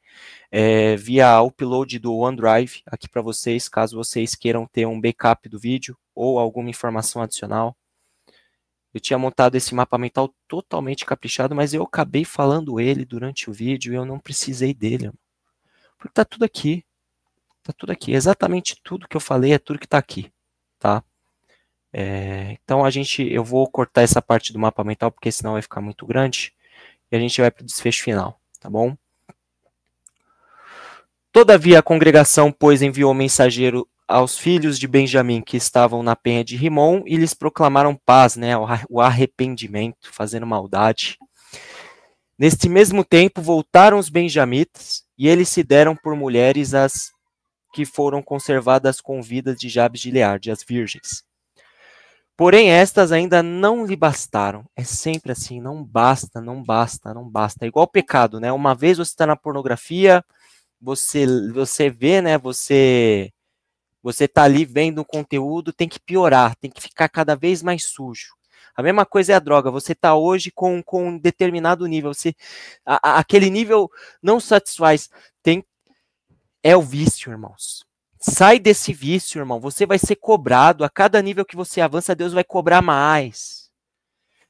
via upload do OneDrive aqui para vocês, caso vocês queiram ter um backup do vídeo ou alguma informação adicional. Eu tinha montado esse mapa mental totalmente caprichado, mas eu acabei falando ele durante o vídeo e eu não precisei dele, irmão. Porque tá tudo aqui. Tá tudo aqui. Exatamente tudo que eu falei é tudo que tá aqui, tá? Então eu vou cortar essa parte do mapa mental porque senão vai ficar muito grande e a gente vai para o desfecho final, tá bom? Todavia a congregação, pois, enviou mensageiro aos filhos de Benjamim que estavam na penha de Rimom e lhes proclamaram paz, né, o arrependimento, fazendo maldade. Neste mesmo tempo voltaram os benjamitas e eles se deram por mulheres as que foram conservadas com vidas de Jabes de Gileade, as virgens. Porém, estas ainda não lhe bastaram. É sempre assim, não basta, não basta, não basta. É igual o pecado, né? Uma vez você está na pornografia, você vê, né? Você tá ali vendo o conteúdo, tem que piorar, tem que ficar cada vez mais sujo. A mesma coisa é a droga. Você está hoje com um determinado nível. Aquele nível não satisfaz. É o vício, irmãos. Sai desse vício, irmão. Você vai ser cobrado. A cada nível que você avança, Deus vai cobrar mais.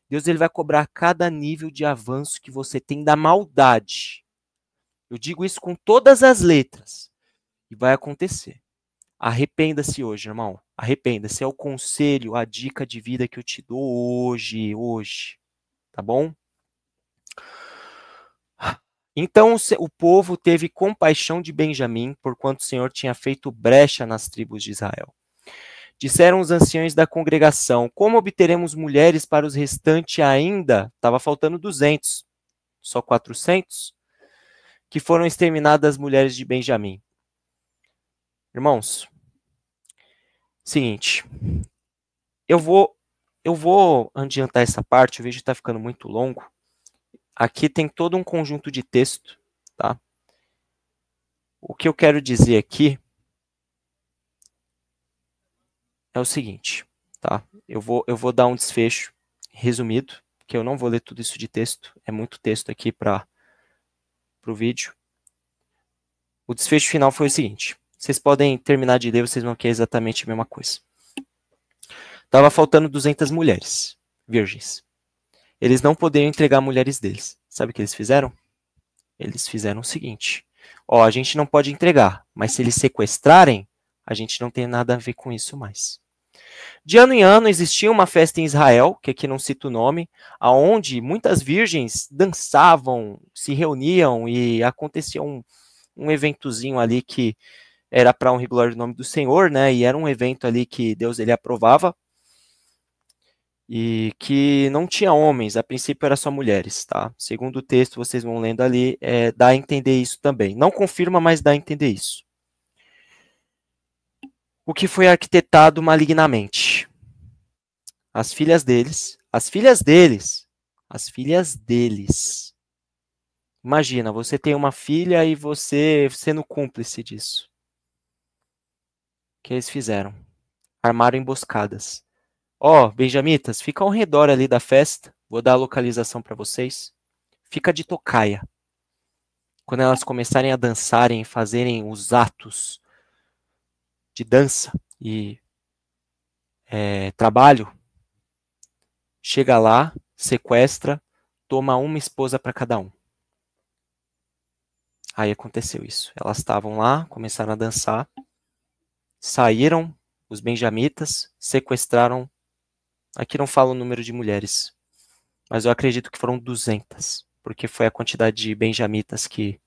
Deus ele vai cobrar cada nível de avanço que você tem da maldade. Eu digo isso com todas as letras. E vai acontecer. Arrependa-se hoje, irmão. Arrependa-se. É o conselho, a dica de vida que eu te dou hoje. Tá bom? Então o povo teve compaixão de Benjamim, porquanto o Senhor tinha feito brecha nas tribos de Israel. Disseram os anciões da congregação, como obteremos mulheres para os restantes ainda? Estava faltando 200, só 400, que foram exterminadas as mulheres de Benjamim. Irmãos, seguinte, eu vou adiantar essa parte, o vídeo está ficando muito longo. Aqui tem todo um conjunto de texto, tá? O que eu quero dizer aqui é o seguinte, tá? Eu vou dar um desfecho resumido, porque eu não vou ler tudo isso de texto, é muito texto aqui para o vídeo. O desfecho final foi o seguinte, vocês podem terminar de ler, vocês vão querer exatamente a mesma coisa. Tava faltando 200 mulheres, virgens. Eles não poderiam entregar mulheres deles. Sabe o que eles fizeram? Eles fizeram o seguinte, a gente não pode entregar, mas se eles sequestrarem, a gente não tem nada a ver com isso mais. De ano em ano existia uma festa em Israel, que aqui não cito o nome, onde muitas virgens dançavam, se reuniam e acontecia um eventozinho ali que era para honra e glória do nome do Senhor, né? E era um evento ali que Deus ele aprovava e que não tinha homens, a princípio era só mulheres, tá? Segundo o texto, vocês vão lendo ali, dá a entender isso também. Não confirma, mas dá a entender isso. O que foi arquitetado malignamente? As filhas deles Imagina, você tem uma filha e você sendo cúmplice disso. O que eles fizeram? Armaram emboscadas. Ó, benjamitas, fica ao redor ali da festa. Vou dar a localização para vocês. Fica de tocaia. Quando elas começarem a dançarem e fazerem os atos de dança e trabalho, chega lá, sequestra, toma uma esposa para cada um. Aí aconteceu isso. Elas estavam lá, começaram a dançar, saíram os benjamitas, sequestraram. Aqui não fala o número de mulheres, mas eu acredito que foram 200, porque foi a quantidade de benjamitas que,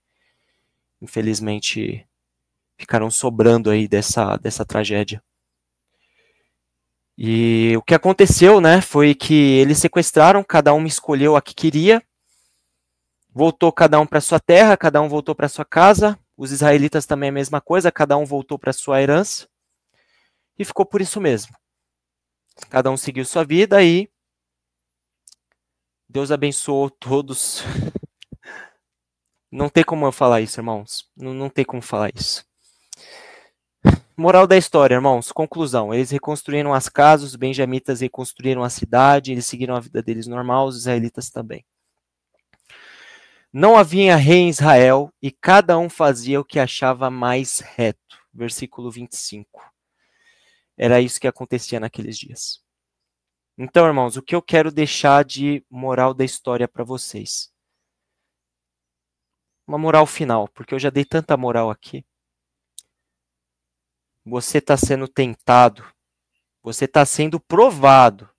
infelizmente, ficaram sobrando aí dessa tragédia. E o que aconteceu, né, foi que eles sequestraram, cada um escolheu a que queria, voltou cada um para sua terra, cada um voltou para sua casa, os israelitas também a mesma coisa, cada um voltou para sua herança, e ficou por isso mesmo. Cada um seguiu sua vida e Deus abençoou todos. Não tem como eu falar isso, irmãos. Não tem como falar isso. Moral da história, irmãos. Conclusão. Eles reconstruíram as casas, os benjamitas reconstruíram a cidade, eles seguiram a vida deles normal, os israelitas também. Não havia rei em Israel e cada um fazia o que achava mais reto. Versículo 25. Era isso que acontecia naqueles dias. Então, irmãos, o que eu quero deixar de moral da história para vocês? Uma moral final, porque eu já dei tanta moral aqui. Você está sendo tentado, você está sendo provado,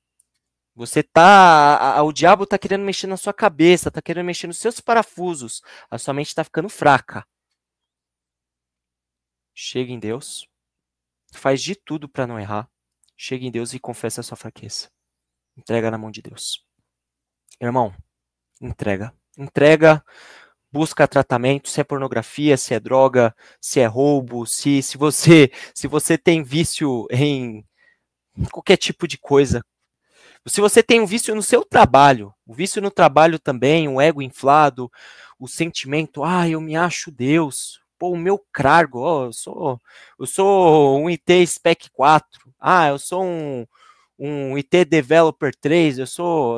o diabo está querendo mexer na sua cabeça, está querendo mexer nos seus parafusos, a sua mente está ficando fraca. Chega em Deus, faz de tudo para não errar, chega em Deus e confessa a sua fraqueza. Entrega na mão de Deus. Irmão, entrega. Entrega, busca tratamento, se é pornografia, se é droga, se é roubo, se você tem vício em qualquer tipo de coisa. Se você tem um vício no seu trabalho, o vício no trabalho também, o ego inflado, o sentimento, eu me acho Deus, pô, o meu cargo, eu sou um IT Spec 4, eu sou um IT Developer 3,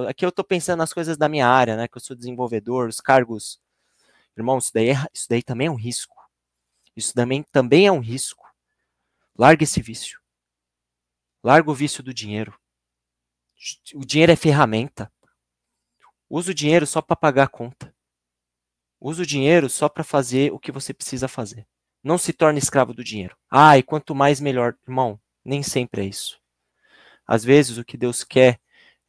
aqui eu tô pensando nas coisas da minha área, né, que eu sou desenvolvedor, os cargos, irmão, isso daí também é um risco, isso também é um risco, larga esse vício, larga o vício do dinheiro. O dinheiro é ferramenta. Usa o dinheiro só para pagar a conta. Usa o dinheiro só para fazer o que você precisa fazer. Não se torne escravo do dinheiro. E quanto mais melhor. Irmão, nem sempre é isso. Às vezes o que Deus quer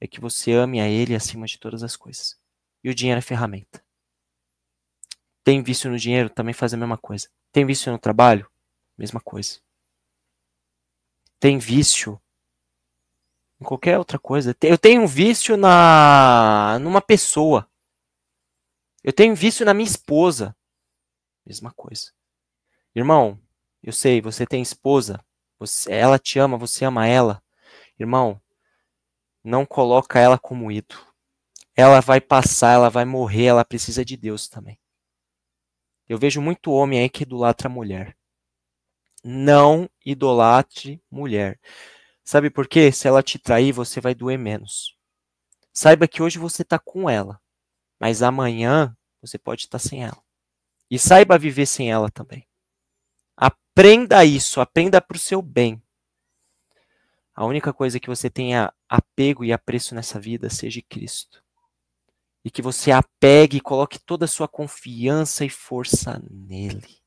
é que você ame a Ele acima de todas as coisas. E o dinheiro é ferramenta. Tem vício no dinheiro? Também faz a mesma coisa. Tem vício no trabalho? Mesma coisa. Tem vício em qualquer outra coisa. Eu tenho um vício numa pessoa. Eu tenho vício na minha esposa. Mesma coisa. Irmão, eu sei, você tem esposa. Ela te ama, você ama ela. Irmão, não coloca ela como ídolo. Ela vai passar, ela vai morrer, ela precisa de Deus também. Eu vejo muito homem aí que idolatra a mulher. Não idolatre mulher. Sabe por quê? Se ela te trair, você vai doer menos. Saiba que hoje você está com ela, mas amanhã você pode estar sem ela. E saiba viver sem ela também. Aprenda isso, aprenda para o seu bem. A única coisa que você tenha apego e apreço nessa vida seja Cristo. E que você apegue e coloque toda a sua confiança e força nele.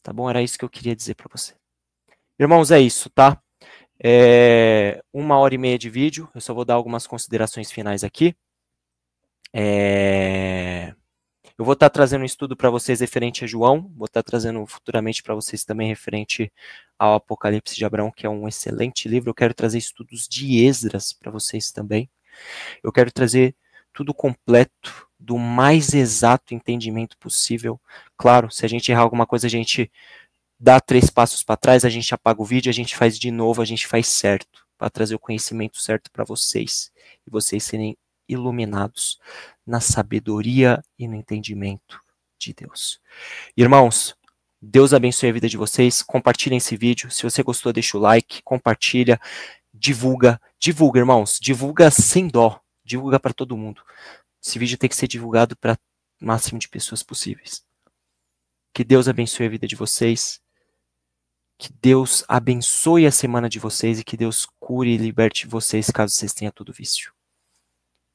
Tá bom? Era isso que eu queria dizer para você. Irmãos, é isso, tá? 1h30 de vídeo. Eu só vou dar algumas considerações finais aqui. Eu vou estar trazendo um estudo para vocês referente a João. Vou estar trazendo futuramente para vocês também referente ao Apocalipse de Abraão, que é um excelente livro. Eu quero trazer estudos de Esdras para vocês também. Eu quero trazer tudo completo, do mais exato entendimento possível. Claro, se a gente errar alguma coisa, a gente dá 3 passos para trás, a gente apaga o vídeo, a gente faz de novo, a gente faz certo, para trazer o conhecimento certo para vocês, e vocês serem iluminados na sabedoria e no entendimento de Deus. Irmãos, Deus abençoe a vida de vocês. Compartilhem esse vídeo. Se você gostou, deixa o like, compartilha, divulga, irmãos. Divulga sem dó. Divulga para todo mundo. Esse vídeo tem que ser divulgado para o máximo de pessoas possíveis. Que Deus abençoe a vida de vocês. Que Deus abençoe a semana de vocês e que Deus cure e liberte vocês caso vocês tenham todo vício.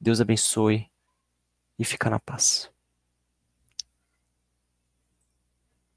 Deus abençoe e fica na paz.